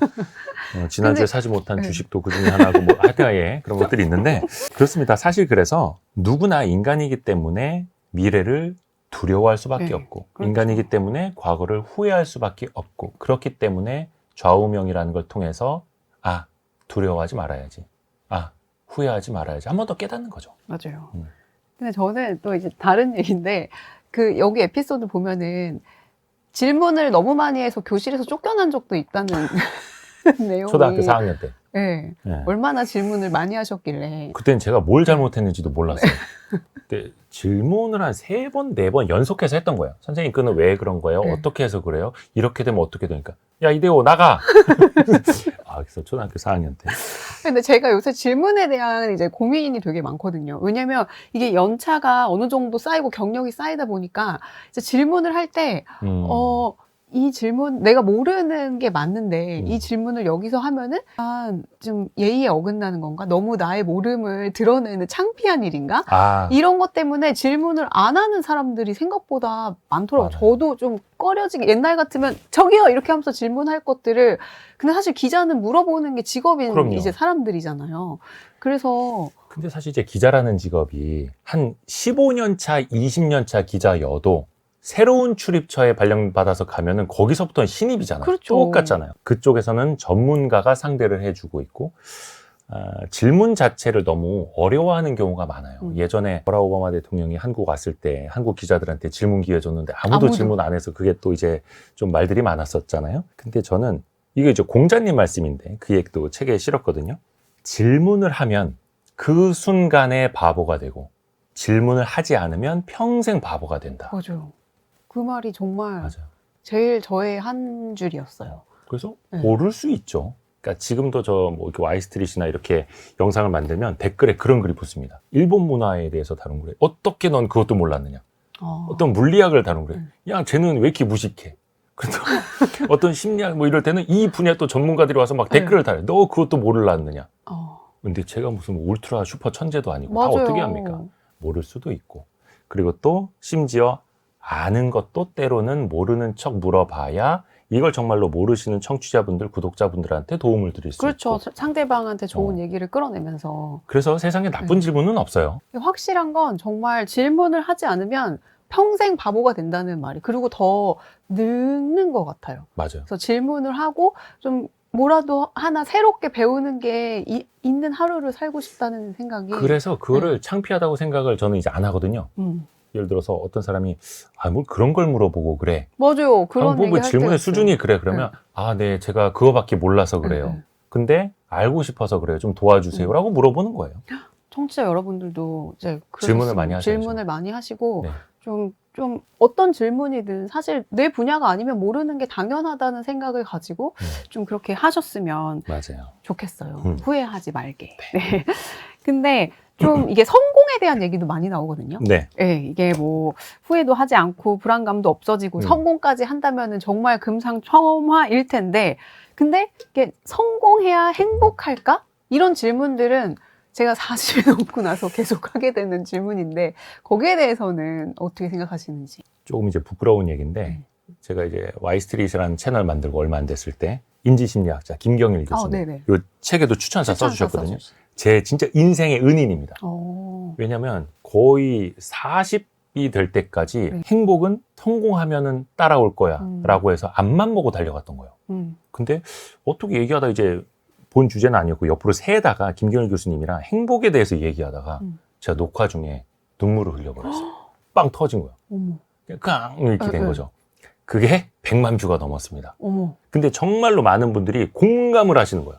지난주에 근데- 사지 못한 네. 주식도 그 중에 하나고 뭐 하여튼 예, 그런 것들이 있는데 그렇습니다. 사실 그래서 누구나 인간이기 때문에 미래를 두려워할 수밖에 네, 없고 그렇죠. 인간이기 때문에 과거를 후회할 수밖에 없고 그렇기 때문에 좌우명이라는 걸 통해서 아, 두려워하지 말아야지. 아, 후회하지 말아야지. 한 번 더 깨닫는 거죠. 맞아요. 음. 근데 저는 또 이제 다른 얘기인데, 여기 에피소드 보면은 질문을 너무 많이 해서 교실에서 쫓겨난 적도 있다는 내용이. 초등학교 4학년 때. 네. 예. 얼마나 질문을 많이 하셨길래. 그때는 제가 뭘 잘못했는지도 몰랐어요. 그때 질문을 한 3번, 4번 연속해서 했던 거예요. 선생님, 그는 왜 그런 거예요? 네. 어떻게 해서 그래요? 이렇게 되면 어떻게 되니까? 야, 이대호, 나가! 아, 그래서 초등학교 4학년 때. 근데 제가 요새 질문에 대한 이제 고민이 되게 많거든요. 왜냐면 이게 연차가 어느 정도 쌓이고 경력이 쌓이다 보니까 이제 질문을 할 때, 이 질문, 내가 모르는 게 맞는데, 이 질문을 여기서 하면은, 좀 예의에 어긋나는 건가? 너무 나의 모름을 드러내는 창피한 일인가? 아, 이런 것 때문에 질문을 안 하는 사람들이 생각보다 많더라고요. 많아요. 저도 좀 꺼려지게, 옛날 같으면, 저기요! 이렇게 하면서 질문할 것들을, 근데 사실 기자는 물어보는 게 직업인 그럼요. 이제 사람들이잖아요. 그래서, 근데 사실 이제 기자라는 직업이 한 15년 차, 20년 차 기자여도 새로운 출입처에 발령받아서 가면은 거기서부터는 신입이잖아요. 그렇죠. 똑같잖아요. 그쪽에서는 전문가가 상대를 해주고 있고, 질문 자체를 너무 어려워하는 경우가 많아요. 예전에 버락 오바마 대통령이 한국 왔을 때 한국 기자들한테 질문 기회 줬는데 아무도 질문 안 해서 그게 또 이제 좀 말들이 많았었잖아요. 근데 저는 이게 이제 공자님 말씀인데 그 얘기도 책에 실었거든요. 질문을 하면 그 순간에 바보가 되고 질문을 하지 않으면 평생 바보가 된다. 맞아요. 그 말이 정말 맞아요. 제일 저의 한 줄이었어요. 그래서 네. 모를 수 있죠. 그러니까 지금도 저 뭐 이렇게 와이스트릿이나 이렇게 영상을 만들면 댓글에 그런 글이 붙습니다. 일본 문화에 대해서 다룬 거래. 어떻게 넌 그것도 몰랐느냐? 어떤 물리학을 다룬 거래. 야, 쟤는 왜 이렇게 무식해? 그래서 어떤 심리학 뭐 이럴 때는 이 분야 또 전문가들이 와서 막 댓글을 달아요. 너 그것도 몰랐느냐? 근데 제가 무슨 울트라 슈퍼 천재도 아니고 맞아요. 다 어떻게 합니까? 모를 수도 있고. 그리고 또 심지어 아는 것도 때로는 모르는 척 물어봐야 이걸 정말로 모르시는 청취자분들, 구독자분들한테 도움을 드릴 수 그렇죠. 있고. 상대방한테 좋은 얘기를 끌어내면서. 그래서 세상에 나쁜 질문은 없어요. 확실한 건 정말 질문을 하지 않으면 평생 바보가 된다는 말이, 그리고 더 늙는 것 같아요. 맞아요. 그래서 질문을 하고 좀 뭐라도 하나 새롭게 배우는 게 있는 하루를 살고 싶다는 생각이. 그래서 그거를 창피하다고 생각을 저는 이제 안 하거든요. 예를 들어서 어떤 사람이 뭘 그런 걸 물어보고 그래. 맞아요. 그런 얘기 뭐 할 질문의 때 수준이 그래. 그러면 네, 제가 그거밖에 몰라서 그래요. 근데 알고 싶어서 그래요. 좀 도와주세요라고 물어보는 거예요. 청취자 여러분들도 이제 질문을 많이 하셔야죠. 질문을 많이 하시고 네. 좀 어떤 질문이든 사실 내 분야가 아니면 모르는 게 당연하다는 생각을 가지고 좀 그렇게 하셨으면 맞아요. 좋겠어요. 후회하지 말게. 네. 근데 좀 이게 성공에 대한 얘기도 많이 나오거든요. 네. 네, 이게 뭐 후회도 하지 않고 불안감도 없어지고 성공까지 한다면은 정말 금상첨화일 텐데, 근데 이게 성공해야 행복할까? 이런 질문들은 제가 40이 넘고 나서 계속 하게 되는 질문인데, 거기에 대해서는 어떻게 생각하시는지. 조금 이제 부끄러운 얘기인데 제가 이제 와이스트릿이라는 채널 만들고 얼마 안 됐을 때 인지심리학자 김경일 교수님 요 책에도 추천사 써주셨거든요. 제 진짜 인생의 은인입니다. 왜냐면 거의 40이 될 때까지 행복은 성공하면은 따라올 거야 라고 해서 앞만 보고 달려갔던 거예요. 근데 어떻게 얘기하다 이제 본 주제는 아니었고 옆으로 새다가 김경일 교수님이랑 행복에 대해서 얘기하다가 제가 녹화 중에 눈물을 흘려버렸어요. 빵 터진 거예요. 깡 이렇게 된 거죠. 그게 100만 뷰가 넘었습니다. 근데 정말로 많은 분들이 공감을 하시는 거예요.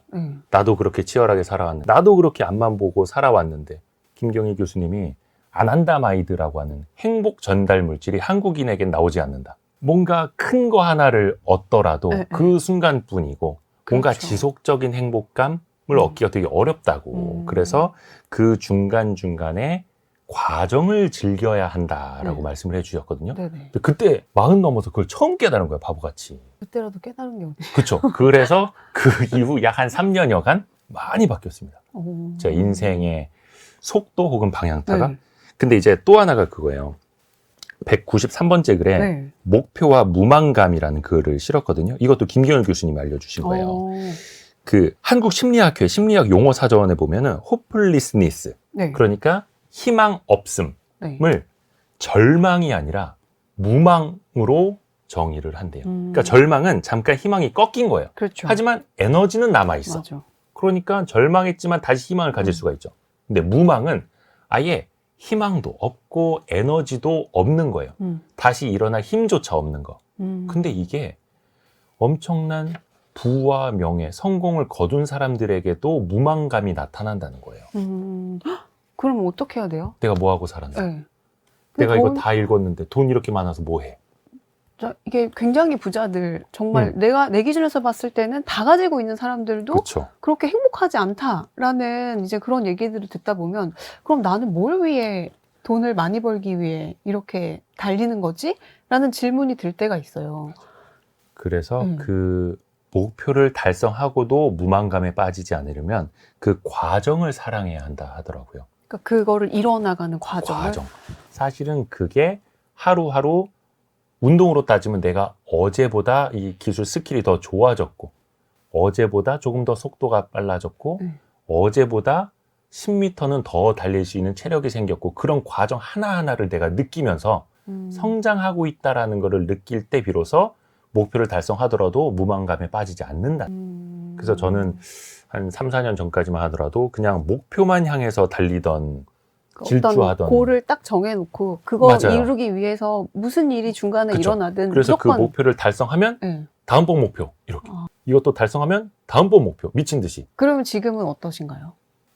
나도 그렇게 치열하게 살아왔는데, 나도 그렇게 앞만 보고 살아왔는데, 김경일 교수님이 아난다마이드라고 하는 행복 전달 물질이 한국인에겐 나오지 않는다. 뭔가 큰 거 하나를 얻더라도 그 순간뿐이고 뭔가 지속적인 행복감을 얻기가 되게 어렵다고. 그래서 그 중간중간에 과정을 즐겨야 한다라고 말씀을 해주셨거든요. 그때 40 넘어서 그걸 처음 깨달은 거예요, 바보같이. 그때라도 깨달은 게 어디? 그렇죠. 그래서 그 이후 약 한 3년여간 많이 바뀌었습니다. 오. 제 인생의 속도 혹은 방향타가. 네. 근데 이제 또 하나가 그거예요. 193번째 글에 네. 목표와 무망감이라는 글을 실었거든요. 이것도 김경일 교수님이 알려주신 거예요. 그 한국 심리학회 심리학 용어 사전에 보면은 hopelessness, 네. 그러니까 희망 없음을 네. 절망이 아니라 무망으로 정의를 한대요. 그러니까 절망은 잠깐 희망이 꺾인 거예요. 그렇죠. 하지만 에너지는 남아있어. 맞아. 그러니까 절망했지만 다시 희망을 가질 수가 있죠. 근데 무망은 아예 희망도 없고 에너지도 없는 거예요. 다시 일어날 힘조차 없는 거. 근데 이게 엄청난 부와 명예, 성공을 거둔 사람들에게도 무망감이 나타난다는 거예요. 그럼 어떻게 해야 돼요? 내가 뭐 하고 살았나? 네. 내가 이거 다 읽었는데 돈 이렇게 많아서 뭐 해? 이게 굉장히 부자들 정말 내가 내 기준에서 봤을 때는 다 가지고 있는 사람들도 그렇죠. 그렇게 행복하지 않다라는 이제 그런 얘기들을 듣다 보면 그럼 나는 뭘 위해 돈을 많이 벌기 위해 이렇게 달리는 거지? 라는 질문이 들 때가 있어요. 그래서 그 목표를 달성하고도 무망감에 빠지지 않으려면 그 과정을 사랑해야 한다 하더라고요. 그러니까 그거를 이뤄나가는 과정을. 사실은 그게 하루하루 운동으로 따지면 내가 어제보다 이 기술 스킬이 더 좋아졌고 어제보다 조금 더 속도가 빨라졌고 어제보다 10m는 더 달릴 수 있는 체력이 생겼고 그런 과정 하나하나를 내가 느끼면서 성장하고 있다라는 것을 느낄 때 비로소 목표를 달성하더라도 무망감에 빠지지 않는다. 그래서 저는 한 3, 4년 전까지만 하더라도 그냥 목표만 향해서 달리던 질주하던 어떤 골을 딱 정해놓고 그거 맞아요. 이루기 위해서 무슨 일이 중간에 그쵸. 일어나든 그래서 무조건 그 목표를 달성하면 네. 다음번 목표 이렇게 이것도 달성하면 다음번 목표 미친 듯이. 그러면 지금은 어떠신가요?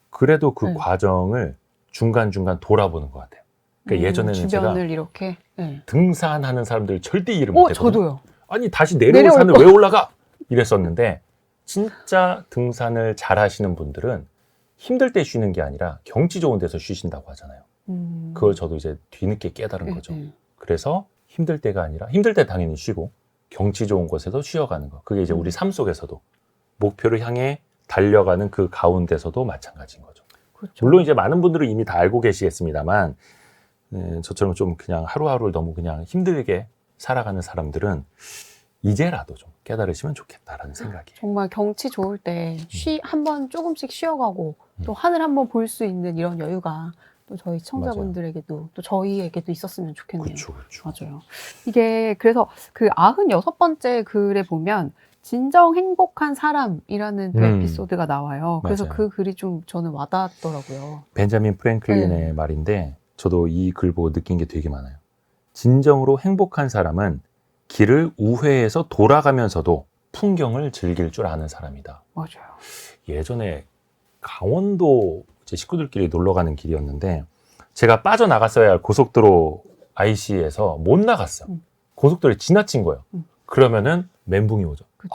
그래도 그 과정을 중간중간 돌아보는 것 같아요. 그러니까 예전에는 주변을 제가 이렇게 등산하는 사람들 절대 이해를 못했거든요. 저도요. 아니 다시 내려올 산을 왜 올라가? 이랬었는데 진짜 등산을 잘 하시는 분들은 힘들 때 쉬는 게 아니라 경치 좋은 데서 쉬신다고 하잖아요. 그걸 저도 이제 뒤늦게 깨달은 거죠. 그래서 힘들 때가 아니라 힘들 때 당연히 쉬고 경치 좋은 곳에서 쉬어가는 거. 그게 이제 우리 삶 속에서도 목표를 향해 달려가는 그 가운데서도 마찬가지인 거죠. 그렇죠. 물론 이제 많은 분들은 이미 다 알고 계시겠습니다만 저처럼 좀 그냥 하루하루를 너무 그냥 힘들게 살아가는 사람들은 이제라도 좀 깨달으시면 좋겠다라는 생각이에요. 정말 경치 좋을 때 한번 조금씩 쉬어가고 또 하늘 한번 볼 수 있는 이런 여유가 또 저희 시청자분들에게도 또 저희에게도 있었으면 좋겠네요. 그렇죠. 맞아요. 이게 그래서 그 96번째 글에 보면 진정 행복한 사람이라는 또 에피소드가 나와요. 그래서 맞아요. 그 글이 좀 저는 와닿았더라고요. 벤자민 프랭클린의 말인데 저도 이 글 보고 느낀 게 되게 많아요. 진정으로 행복한 사람은 길을 우회해서 돌아가면서도 풍경을 즐길 줄 아는 사람이다. 맞아요. 예전에 강원도 제 식구들끼리 놀러 가는 길이었는데 제가 빠져나갔어야 할 고속도로 IC에서 못 나갔어. 고속도로에 지나친 거예요. 그러면은 멘붕이 오죠. 그쵸.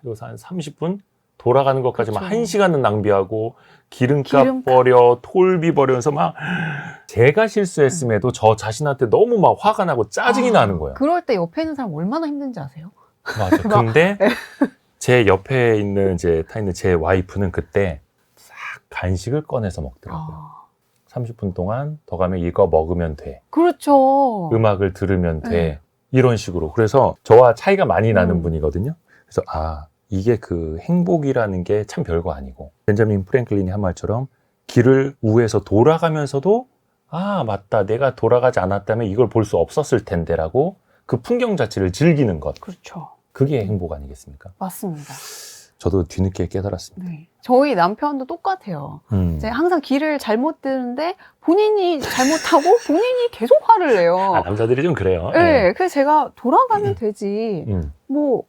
여기서 한 30분 돌아가는 것까지만 그쵸. 1시간은 낭비하고 기름값 버려, 톨비 버려서 막 제가 실수했음에도 저 자신한테 너무 막 화가 나고 짜증이 나는 거예요. 그럴 때 옆에 있는 사람 얼마나 힘든지 아세요? 맞아. 근데 제 옆에 있는 타 있는 제 와이프는 그때 싹 간식을 꺼내서 먹더라고요. 30분 동안 더 가면 이거 먹으면 돼. 그렇죠. 음악을 들으면 돼. 이런 식으로. 그래서 저와 차이가 많이 나는 분이거든요. 그래서 이게 그 행복이라는 게 참 별거 아니고 벤자민 프랭클린이 한 말처럼 길을 우회해서 돌아가면서도 맞다. 내가 돌아가지 않았다면 이걸 볼 수 없었을 텐데라고 그 풍경 자체를 즐기는 것. 그렇죠. 그게 행복 아니겠습니까? 맞습니다. 저도 뒤늦게 깨달았습니다. 네. 저희 남편도 똑같아요. 이제 항상 길을 잘못 드는데 본인이 잘못하고 본인이 계속 화를 내요. 남자들이 좀 그래요. 네. 그래서 제가 돌아가면 되지. 뭐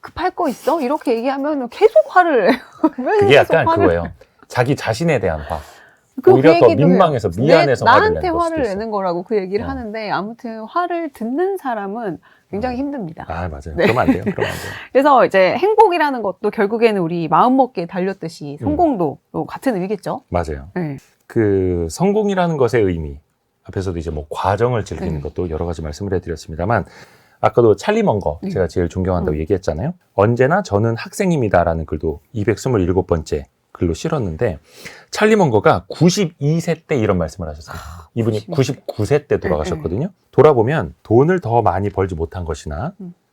급할 거 있어? 이렇게 얘기하면 계속 화를 내요. 그게 약간 그거예요. 자기 자신에 대한 화. 오히려 더 민망해서 미안해서 나한테 화를 내는 거라고 그 얘기를 하는데 아무튼 화를 듣는 사람은 굉장히 힘듭니다. 맞아요. 그러면 안 돼요. 그래서 이제 행복이라는 것도 결국에는 우리 마음먹기에 달렸듯이 성공도 같은 의미겠죠? 맞아요. 네. 그 성공이라는 것의 의미 앞에서도 이제 뭐 과정을 즐기는 것도 여러 가지 말씀을 해드렸습니다만 아까도 찰리 먼거 제가 제일 존경한다고 얘기했잖아요. 언제나 저는 학생입니다라는 글도 227번째 글로 실었는데 찰리 먼거가 92세 때 이런 말씀을 하셨어요. 이분이 99세 때 돌아가셨거든요. 돌아보면 돈을 더 많이 벌지 못한 것이나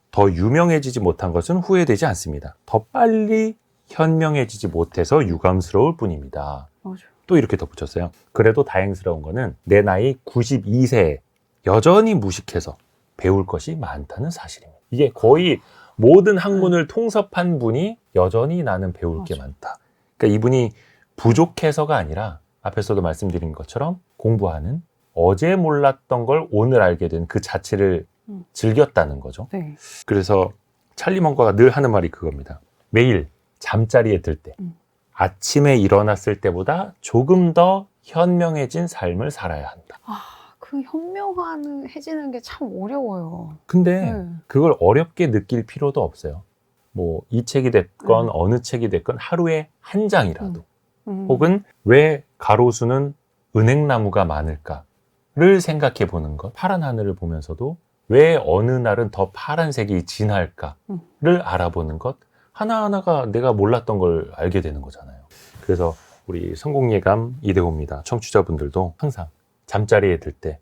더 유명해지지 못한 것은 후회되지 않습니다. 더 빨리 현명해지지 못해서 유감스러울 뿐입니다. 맞아요. 또 이렇게 덧붙였어요. 그래도 다행스러운 거는 내 나이 92세에 여전히 무식해서 배울 것이 많다는 사실입니다. 이게 거의 모든 학문을 통섭한 분이 여전히 나는 배울 게 많다. 그러니까 이분이 부족해서가 아니라 앞에서도 말씀드린 것처럼 공부하는 어제 몰랐던 걸 오늘 알게 된 그 자체를 즐겼다는 거죠. 네. 그래서 찰리 먼거가 늘 하는 말이 그겁니다. 매일 잠자리에 들 때, 아침에 일어났을 때보다 조금 더 현명해진 삶을 살아야 한다. 그 현명해지는 게 참 어려워요. 근데 네. 그걸 어렵게 느낄 필요도 없어요. 뭐 이 책이 됐건 어느 책이 됐건 하루에 한 장이라도 혹은 왜 가로수는 은행나무가 많을까를 생각해 보는 것. 파란 하늘을 보면서도 왜 어느 날은 더 파란색이 진할까를 알아보는 것. 하나하나가 내가 몰랐던 걸 알게 되는 거잖아요. 그래서 우리 성공예감 이대호입니다. 청취자분들도 항상 잠자리에 들 때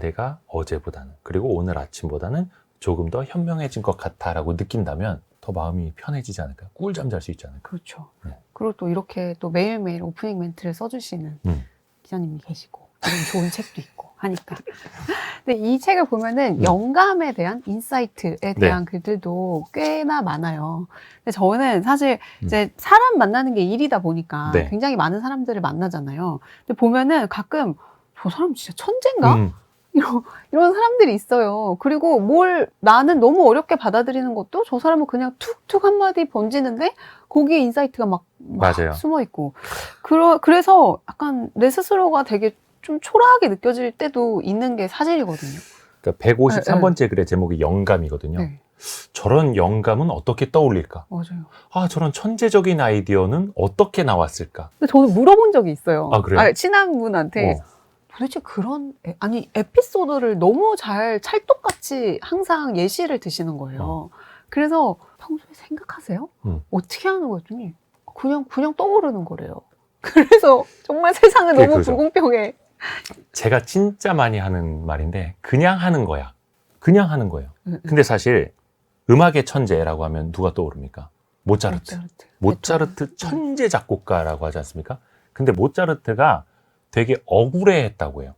내가 어제보다는 그리고 오늘 아침보다는 조금 더 현명해진 것 같다라고 느낀다면 더 마음이 편해지지 않을까요? 꿀잠 잘 수 있지 않을까요? 그렇죠. 네. 그리고 또 이렇게 또 매일매일 오프닝 멘트를 써주시는 기자님이 계시고 이런 좋은 책도 있고 하니까. 근데 이 책을 보면은 영감에 대한 인사이트에 대한 글들도 꽤나 많아요. 근데 저는 사실 이제 사람 만나는 게 일이다 보니까 네. 굉장히 많은 사람들을 만나잖아요. 근데 보면은 가끔 저 사람 진짜 천재인가? 이런 사람들이 있어요. 그리고 나는 너무 어렵게 받아들이는 것도 저 사람은 그냥 툭툭 한마디 번지는데 거기에 인사이트가 막 맞아요. 숨어 있고. 그래서 약간 내 스스로가 되게 좀 초라하게 느껴질 때도 있는 게 사실이거든요. 그러니까 153번째 글의 제목이 영감이거든요. 네. 저런 영감은 어떻게 떠올릴까? 맞아요. 저런 천재적인 아이디어는 어떻게 나왔을까? 근데 저는 물어본 적이 있어요. 그래요? 친한 분한테 도대체 에피소드를 너무 잘 찰떡같이 항상 예시를 드시는 거예요. 그래서 평소에 생각하세요? 어떻게 하는 거였더니 그냥 떠오르는 거래요. 그래서 정말 세상은 너무 그거죠. 불공평해. 제가 진짜 많이 하는 말인데 그냥 하는 거야. 그냥 하는 거예요. 근데 사실 음악의 천재라고 하면 누가 떠오릅니까? 모차르트 천재 작곡가라고 하지 않습니까? 근데 모차르트가 되게 억울해했다고 해요.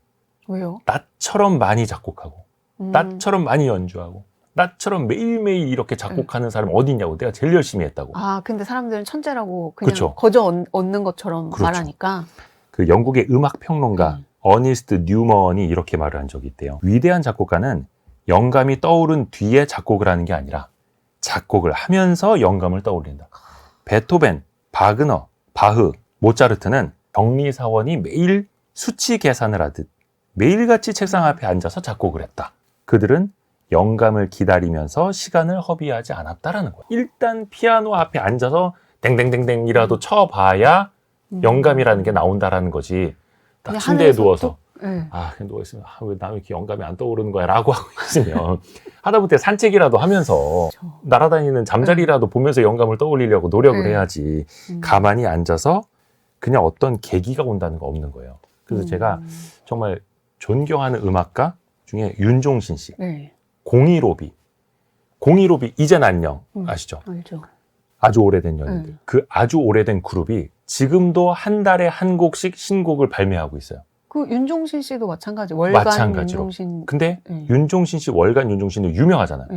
왜요? 나처럼 많이 작곡하고 나처럼 많이 연주하고 나처럼 매일매일 이렇게 작곡하는 사람 어디 있냐고. 내가 제일 열심히 했다고. 근데 사람들은 천재라고 그냥 그쵸. 거저 얻는 것처럼 그렇죠. 말하니까. 그 영국의 음악 평론가 어니스트 뉴먼이 이렇게 말을 한 적이 있대요. 위대한 작곡가는 영감이 떠오른 뒤에 작곡을 하는 게 아니라 작곡을 하면서 영감을 떠올린다. 베토벤, 바그너, 바흐, 모차르트는 격리사원이 매일 수치 계산을 하듯 매일같이 책상 앞에 앉아서 작곡을 했다. 그들은 영감을 기다리면서 시간을 허비하지 않았다라는 거예요. 일단 피아노 앞에 앉아서 댕댕댕댕이라도 쳐봐야 영감이라는 게 나온다라는 거지. 딱 침대에 누워서 그냥 누워있으면 왜 나는 이렇게 영감이 안 떠오르는 거야 라고 하고 있으면 하다못해 산책이라도 하면서 날아다니는 잠자리라도 보면서 영감을 떠올리려고 노력을 해야지. 가만히 앉아서 그냥 어떤 계기가 온다는 거 없는 거예요. 그래서 제가 정말 존경하는 음악가 중에 윤종신 씨, 공이로비 이젠 안녕 아시죠? 알죠. 아주 오래된 연인들. 그 아주 오래된 그룹이 지금도 한 달에 한 곡씩 신곡을 발매하고 있어요. 그 윤종신 씨도 월간 마찬가지로. 윤종신. 근데 윤종신 씨 월간 윤종신도 유명하잖아요.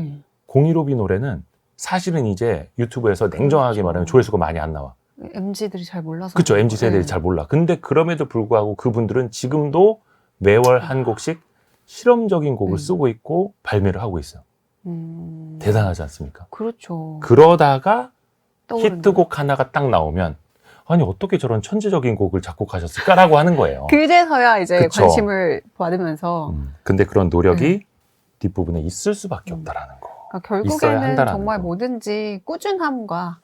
공이로비 노래는 사실은 이제 유튜브에서 냉정하게 말하면 조회수가 많이 안 나와. MZ들이 잘 몰라서. 그렇죠. MZ 세대들이 잘 몰라. 근데 그럼에도 불구하고 그분들은 지금도 매월 한 곡씩 실험적인 곡을 쓰고 있고 발매를 하고 있어요. 대단하지 않습니까? 그렇죠. 그러다가 히트곡 하나가 딱 나오면 아니 어떻게 저런 천재적인 곡을 작곡하셨을까라고 하는 거예요. 그제서야 이제 그쵸. 관심을 받으면서. 근데 그런 노력이 뒷부분에 있을 수밖에 없다라는 거. 그러니까 있어야 결국에는 한다라는 정말 거. 뭐든지 꾸준함과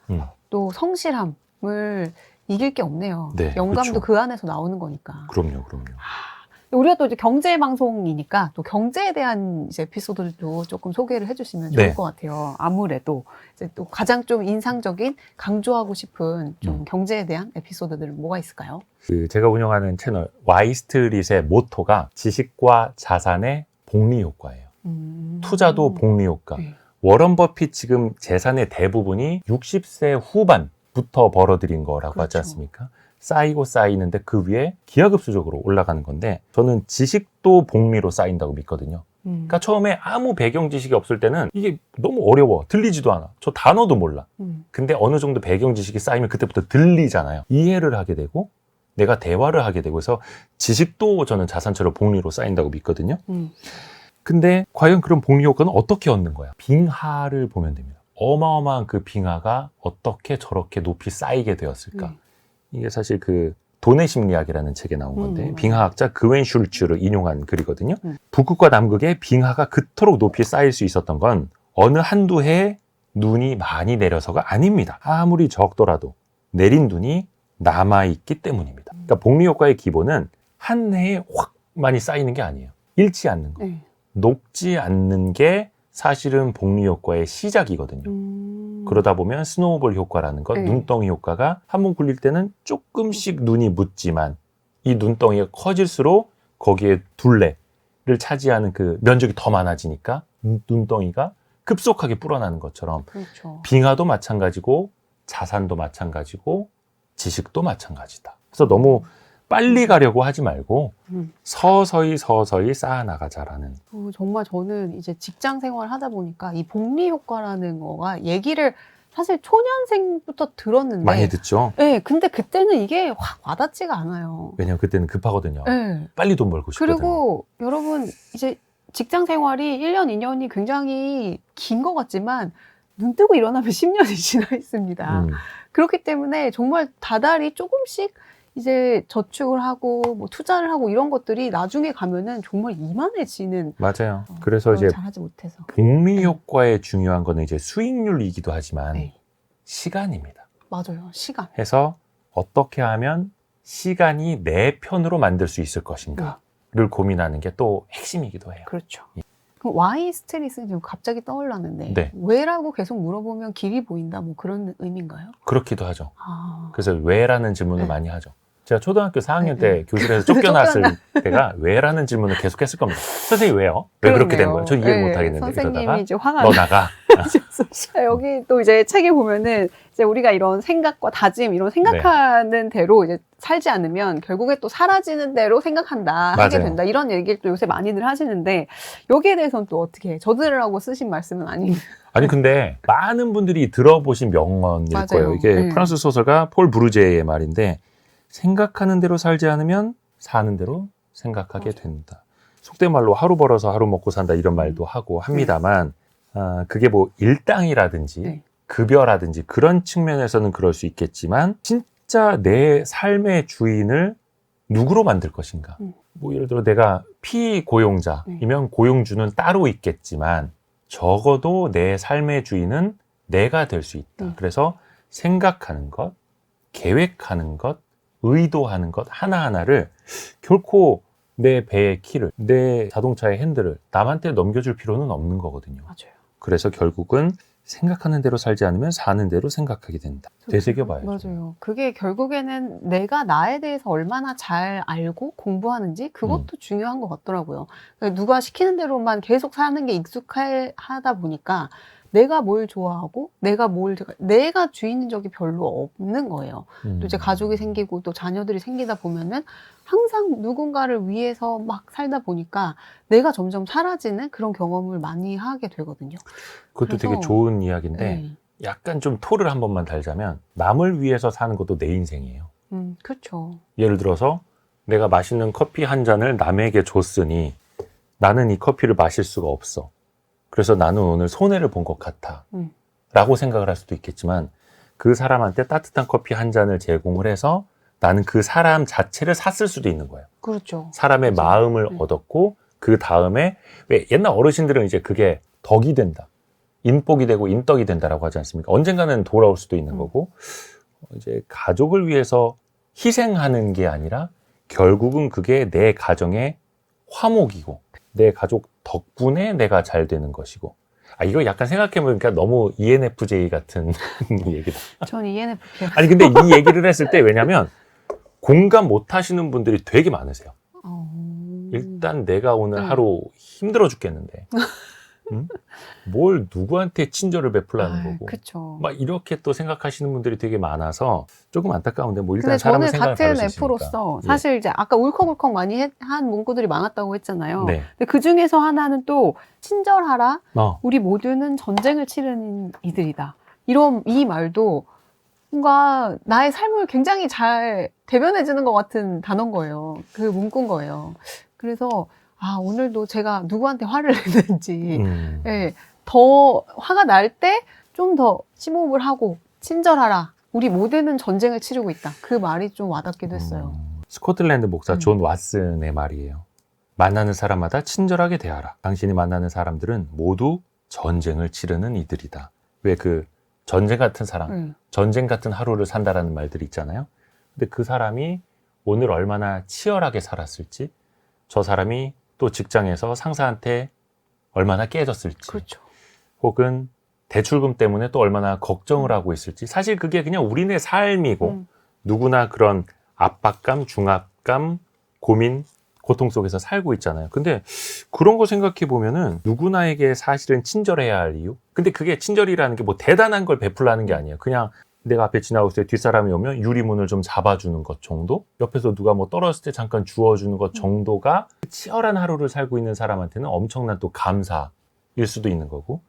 또 성실함을 이길 게 없네요. 네, 영감도 그렇죠. 그 안에서 나오는 거니까. 그럼요. 우리가 또 이제 경제 방송이니까 또 경제에 대한 이제 에피소드도 조금 소개를 해주시면 좋을 네. 것 같아요. 아무래도 이제 또 가장 좀 인상적인 강조하고 싶은 좀 경제에 대한 에피소드들은 뭐가 있을까요? 제가 운영하는 채널 Y스트릿의 모토가 지식과 자산의 복리 효과예요. 투자도 복리 효과. 네. 워런 버핏 지금 재산의 대부분이 60세 후반부터 벌어들인 거라고 그렇죠. 하지 않습니까? 쌓이고 쌓이는데 그 위에 기하급수적으로 올라가는 건데 저는 지식도 복리로 쌓인다고 믿거든요. 그러니까 처음에 아무 배경 지식이 없을 때는 이게 너무 어려워. 들리지도 않아. 저 단어도 몰라. 근데 어느 정도 배경 지식이 쌓이면 그때부터 들리잖아요. 이해를 하게 되고 내가 대화를 하게 되고 해서 지식도 저는 자산처럼 복리로 쌓인다고 믿거든요. 근데 과연 그런 복리 효과는 어떻게 얻는 거야? 빙하를 보면 됩니다. 어마어마한 그 빙하가 어떻게 저렇게 높이 쌓이게 되었을까? 이게 사실 그 돈의 심리학이라는 책에 나온 건데 빙하학자 그웬 슐츠를 인용한 글이거든요. 북극과 남극에 빙하가 그토록 높이 쌓일 수 있었던 건 어느 한두 해에 눈이 많이 내려서가 아닙니다. 아무리 적더라도 내린 눈이 남아있기 때문입니다. 그러니까 복리 효과의 기본은 한 해에 확 많이 쌓이는 게 아니에요. 잃지 않는 거. 녹지 않는 게 사실은 복리 효과의 시작이거든요. 그러다 보면 스노우볼 효과라는 것, 눈덩이 효과가 한 번 굴릴 때는 조금씩 눈이 묻지만 이 눈덩이가 커질수록 거기에 둘레를 차지하는 그 면적이 더 많아지니까 눈덩이가 급속하게 불어나는 것처럼 그렇죠. 빙하도 마찬가지고 자산도 마찬가지고 지식도 마찬가지다. 그래서 너무 빨리 가려고 하지 말고 서서히 쌓아나가자라는. 정말 저는 이제 직장 생활 하다 보니까 이 복리 효과라는 거가 얘기를 사실 초년생부터 들었는데 많이 듣죠? 네, 근데 그때는 이게 확 와닿지가 않아요. 왜냐면 그때는 급하거든요. 네. 빨리 돈 벌고 싶거든요. 그리고 여러분 이제 직장 생활이 1년, 2년이 굉장히 긴 것 같지만 눈 뜨고 일어나면 10년이 지나 있습니다. 그렇기 때문에 정말 다달이 조금씩 이제 저축을 하고 뭐 투자를 하고 이런 것들이 나중에 가면은 정말 이만해지는. 맞아요. 그래서 이제 잘하지 못해서. 복리 효과의 중요한 거는 이제 수익률이기도 하지만 시간입니다. 맞아요. 시간. 해서 어떻게 하면 시간이 내 편으로 만들 수 있을 것인가를 고민하는 게 또 핵심이기도 해요. 그렇죠. 그럼 Y 스트릿은 지금 갑자기 떠올랐는데 왜라고 계속 물어보면 길이 보인다 뭐 그런 의미인가요? 그렇기도 하죠. 그래서 왜라는 질문을 많이 하죠. 제가 초등학교 4학년 때 교실에서 쫓겨났을 때가 왜라는 질문을 계속 했을 겁니다. 선생님 왜요? 왜 그렇게 된 거예요? 전 이해를 못 하겠는데. 선생님이 이러다가 이제 화가 너 나가. 여기 또 이제 책에 보면은 이제 우리가 이런 생각과 다짐 이런 생각하는 대로 이제 살지 않으면 결국에 또 사라지는 대로 생각한다 하게 된다 이런 얘기를 또 요새 많이들 하시는데 여기에 대해서는 또 어떻게 저들하고 쓰신 말씀은 아닙니다. 아니 근데 많은 분들이 들어보신 명언일 거예요. 이게 프랑스 소설가 폴 브루제의 말인데 생각하는 대로 살지 않으면 사는 대로 생각하게 된다. 속된 말로 하루 벌어서 하루 먹고 산다 이런 말도 하고 합니다만 그게 뭐 일당이라든지 급여라든지 그런 측면에서는 그럴 수 있겠지만 진짜 내 삶의 주인을 누구로 만들 것인가. 뭐 예를 들어 내가 피고용자이면 고용주는 따로 있겠지만 적어도 내 삶의 주인은 내가 될 수 있다. 그래서 생각하는 것, 계획하는 것, 의도하는 것 하나하나를 결코 내 배의 키를, 내 자동차의 핸들을 남한테 넘겨줄 필요는 없는 거거든요. 맞아요. 그래서 결국은 생각하는 대로 살지 않으면 사는 대로 생각하게 된다. 되새겨봐야죠. 맞아요. 그게 결국에는 내가 나에 대해서 얼마나 잘 알고 공부하는지 그것도 중요한 것 같더라고요. 그러니까 누가 시키는 대로만 계속 사는 게 익숙하다 보니까 내가 뭘 좋아하고 내가 주인인 적이 별로 없는 거예요. 또 이제 가족이 생기고 또 자녀들이 생기다 보면은 항상 누군가를 위해서 막 살다 보니까 내가 점점 사라지는 그런 경험을 많이 하게 되거든요. 그것도 되게 좋은 이야기인데 약간 좀 토를 한 번만 달자면 남을 위해서 사는 것도 내 인생이에요. 그렇죠. 예를 들어서 내가 맛있는 커피 한 잔을 남에게 줬으니 나는 이 커피를 마실 수가 없어. 그래서 나는 오늘 손해를 본 것 같아 라고 생각을 할 수도 있겠지만 그 사람한테 따뜻한 커피 한 잔을 제공을 해서 나는 그 사람 자체를 샀을 수도 있는 거예요. 그렇죠. 사람의 마음을 얻었고 그 다음에 왜 옛날 어르신들은 이제 그게 덕이 된다. 인복이 되고 인덕이 된다라고 하지 않습니까? 언젠가는 돌아올 수도 있는 거고 이제 가족을 위해서 희생하는 게 아니라 결국은 그게 내 가정의 화목이고 내 가족 덕분에 내가 잘 되는 것이고. 이거 약간 생각해보니까 너무 ENFJ 같은 얘기다. 전 ENFP요. 아니 근데 이 얘기를 했을 때 왜냐면 공감 못 하시는 분들이 되게 많으세요. 일단 내가 오늘 하루 힘들어 죽겠는데 응? 뭘 누구한테 친절을 베풀라는 거고 그쵸. 막 이렇게 또 생각하시는 분들이 되게 많아서 조금 안타까운데 뭐 일단 근데 사람의 저는 생각을 같은 다룰 수 있으니까. F로서 사실 이제 아까 울컥울컥 많이 한 문구들이 많았다고 했잖아요. 네. 근데 그 중에서 하나는 또 친절하라. 어. 우리 모두는 전쟁을 치르는 이들이다. 이 말도 뭔가 나의 삶을 굉장히 잘 대변해주는 것 같은 단어인 거예요. 그 문구인 거예요. 그래서 오늘도 제가 누구한테 화를 냈는지 예, 더 화가 날 때 좀 더 심호흡을 하고 친절하라. 우리 모두는 전쟁을 치르고 있다. 그 말이 좀 와닿기도 했어요. 스코틀랜드 목사 존 왓슨의 말이에요. 만나는 사람마다 친절하게 대하라. 당신이 만나는 사람들은 모두 전쟁을 치르는 이들이다. 왜 그 전쟁 같은 사람, 전쟁 같은 하루를 산다라는 말들이 있잖아요. 근데 그 사람이 오늘 얼마나 치열하게 살았을지, 저 사람이 또 직장에서 상사한테 얼마나 깨졌을지, 그렇죠. 혹은 대출금 때문에 또 얼마나 걱정을 하고 있을지, 사실 그게 그냥 우리네 삶이고 누구나 그런 압박감, 중압감, 고민, 고통 속에서 살고 있잖아요. 근데 그런 거 생각해 보면은 누구나에게 사실은 친절해야 할 이유? 근데 그게 친절이라는 게 뭐 대단한 걸 베풀라는 게 아니에요. 그냥 내가 앞에 지나고 있을 때 뒷사람이 오면 유리문을 좀 잡아주는 것 정도? 옆에서 누가 뭐 떨어졌을 때 잠깐 주워주는 것 정도가 치열한 하루를 살고 있는 사람한테는 엄청난 또 감사일 수도 있는 거고.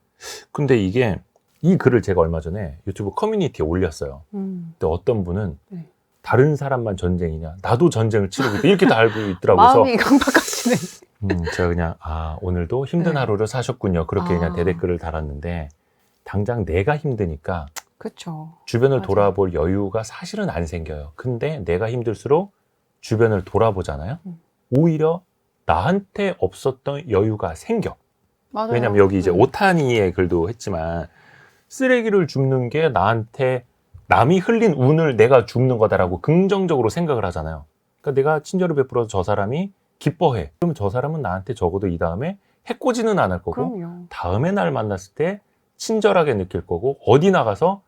근데 이 글을 제가 얼마 전에 유튜브 커뮤니티에 올렸어요. 근데 어떤 분은 다른 사람만 전쟁이냐? 나도 전쟁을 치르고 있다. 이렇게 다 알고 있더라고요. 마음이 강박하시네. 제가 그냥 오늘도 힘든 하루를 사셨군요. 그렇게 그냥 대댓글을 달았는데 당장 내가 힘드니까 그렇죠. 주변을 맞아요. 돌아볼 여유가 사실은 안 생겨요. 근데 내가 힘들수록 주변을 돌아보잖아요. 오히려 나한테 없었던 여유가 생겨. 맞아요. 왜냐면 여기 이제 오타니의 글도 했지만 쓰레기를 줍는 게 나한테 남이 흘린 운을 내가 줍는 거다라고 긍정적으로 생각을 하잖아요. 그러니까 내가 친절을 베풀어서 저 사람이 기뻐해. 그러면 저 사람은 나한테 적어도 이 다음에 해코지는 안 할 거고 그럼요. 다음에 날 만났을 때 친절하게 느낄 거고 어디 나가서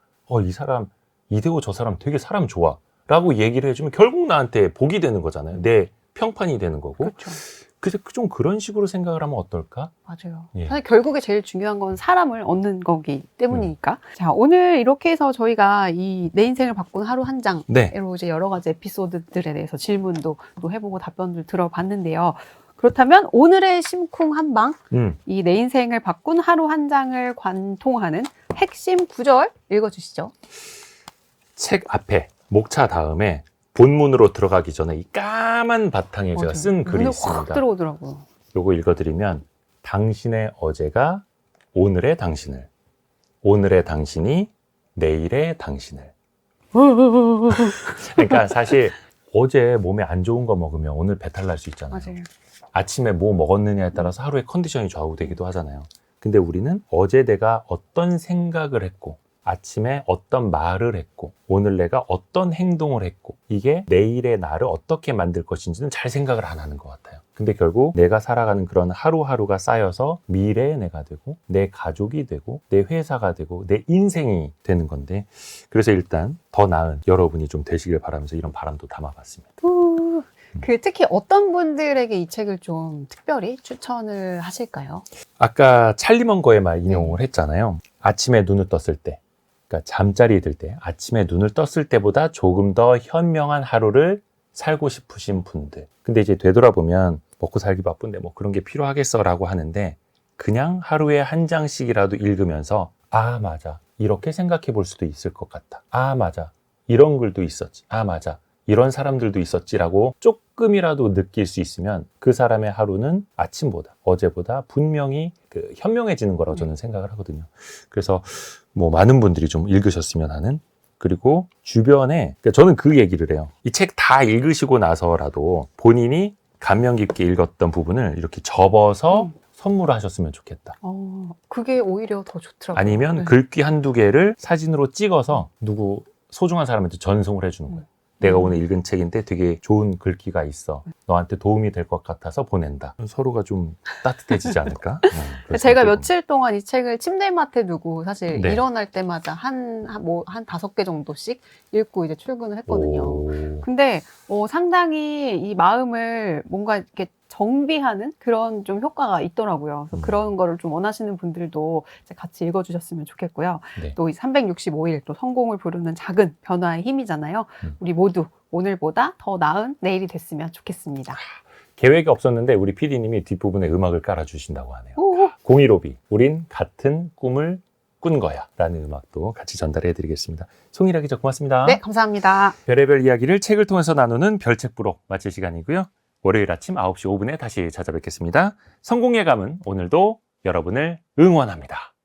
이 사람 이대호 저 사람 되게 사람 좋아 라고 얘기를 해주면 결국 나한테 복이 되는 거잖아요. 내 평판이 되는 거고. 그렇죠. 그래서 좀 그런 식으로 생각을 하면 어떨까? 맞아요. 예. 사실 결국에 제일 중요한 건 사람을 얻는 거기 때문이니까. 자, 오늘 이렇게 해서 저희가 이 내 인생을 바꾼 하루 한 장으로 네. 이제 여러 가지 에피소드들에 대해서 질문도 해보고 답변들 들어봤는데요. 그렇다면 오늘의 심쿵 한방, 이 내 인생을 바꾼 하루 한 장을 관통하는 핵심 구절 읽어주시죠. 책 앞에 목차 다음에 본문으로 들어가기 전에 이 까만 바탕에 제가 쓴 글이 눈에 있습니다. 확 들어오더라고요. 요거 읽어드리면 당신의 어제가 오늘의 당신을, 오늘의 당신이 내일의 당신을. 그러니까 사실 어제 몸에 안 좋은 거 먹으면 오늘 배탈 날 수 있잖아요. 맞아요. 아침에 뭐 먹었느냐에 따라서 하루의 컨디션이 좌우되기도 하잖아요. 근데 우리는 어제 내가 어떤 생각을 했고 아침에 어떤 말을 했고 오늘 내가 어떤 행동을 했고 이게 내일의 나를 어떻게 만들 것인지는 잘 생각을 안 하는 것 같아요. 근데 결국 내가 살아가는 그런 하루하루가 쌓여서 미래의 내가 되고 내 가족이 되고 내 회사가 되고 내 인생이 되는 건데 그래서 일단 더 나은 여러분이 좀 되시길 바라면서 이런 바람도 담아봤습니다. 특히 어떤 분들에게 이 책을 좀 특별히 추천을 하실까요? 아까 찰리 먼거의 말 인용을 했잖아요. 아침에 눈을 떴을 때 그러니까 잠자리 들 때 아침에 눈을 떴을 때보다 조금 더 현명한 하루를 살고 싶으신 분들. 근데 이제 되돌아보면 먹고 살기 바쁜데 뭐 그런 게 필요하겠어 라고 하는데 그냥 하루에 한 장씩이라도 읽으면서 맞아 이렇게 생각해 볼 수도 있을 것 같다. 맞아 이런 글도 있었지. 맞아 이런 사람들도 있었지라고 조금이라도 느낄 수 있으면 그 사람의 하루는 아침보다 어제보다 분명히 현명해지는 거라고 저는 생각을 하거든요. 그래서 뭐 많은 분들이 좀 읽으셨으면 하는. 그리고 주변에 저는 그 얘기를 해요. 이 책 다 읽으시고 나서라도 본인이 감명 깊게 읽었던 부분을 이렇게 접어서 선물하셨으면 좋겠다. 그게 오히려 더 좋더라고요. 아니면 글귀 한두 개를 사진으로 찍어서 누구 소중한 사람한테 전송을 해주는 거예요. 내가 오늘 읽은 책인데 되게 좋은 글귀가 있어. 너한테 도움이 될 것 같아서 보낸다. 서로가 좀 따뜻해지지 않을까? 그런 제가 생각이 며칠 동안 이 책을 침대맡에 두고 사실 네. 일어날 때마다 한 5개 정도씩 읽고 이제 출근을 했거든요. 오. 근데 상당히 이 마음을 뭔가 이렇게 정비하는 그런 좀 효과가 있더라고요. 그래서 그런 거를 좀 원하시는 분들도 이제 같이 읽어주셨으면 좋겠고요. 네. 또 이 365일 또 성공을 부르는 작은 변화의 힘이잖아요. 우리 모두 오늘보다 더 나은 내일이 됐으면 좋겠습니다. 계획이 없었는데 우리 PD님이 뒷부분에 음악을 깔아주신다고 하네요. 오, 015B, 우린 같은 꿈을 꾼 거야 라는 음악도 같이 전달해 드리겠습니다. 송일아 기자 고맙습니다. 네, 감사합니다. 별의별 이야기를 책을 통해서 나누는 별책 부록 마칠 시간이고요. 월요일 아침 9시 5분에 다시 찾아뵙겠습니다. 성공의 감은 오늘도 여러분을 응원합니다.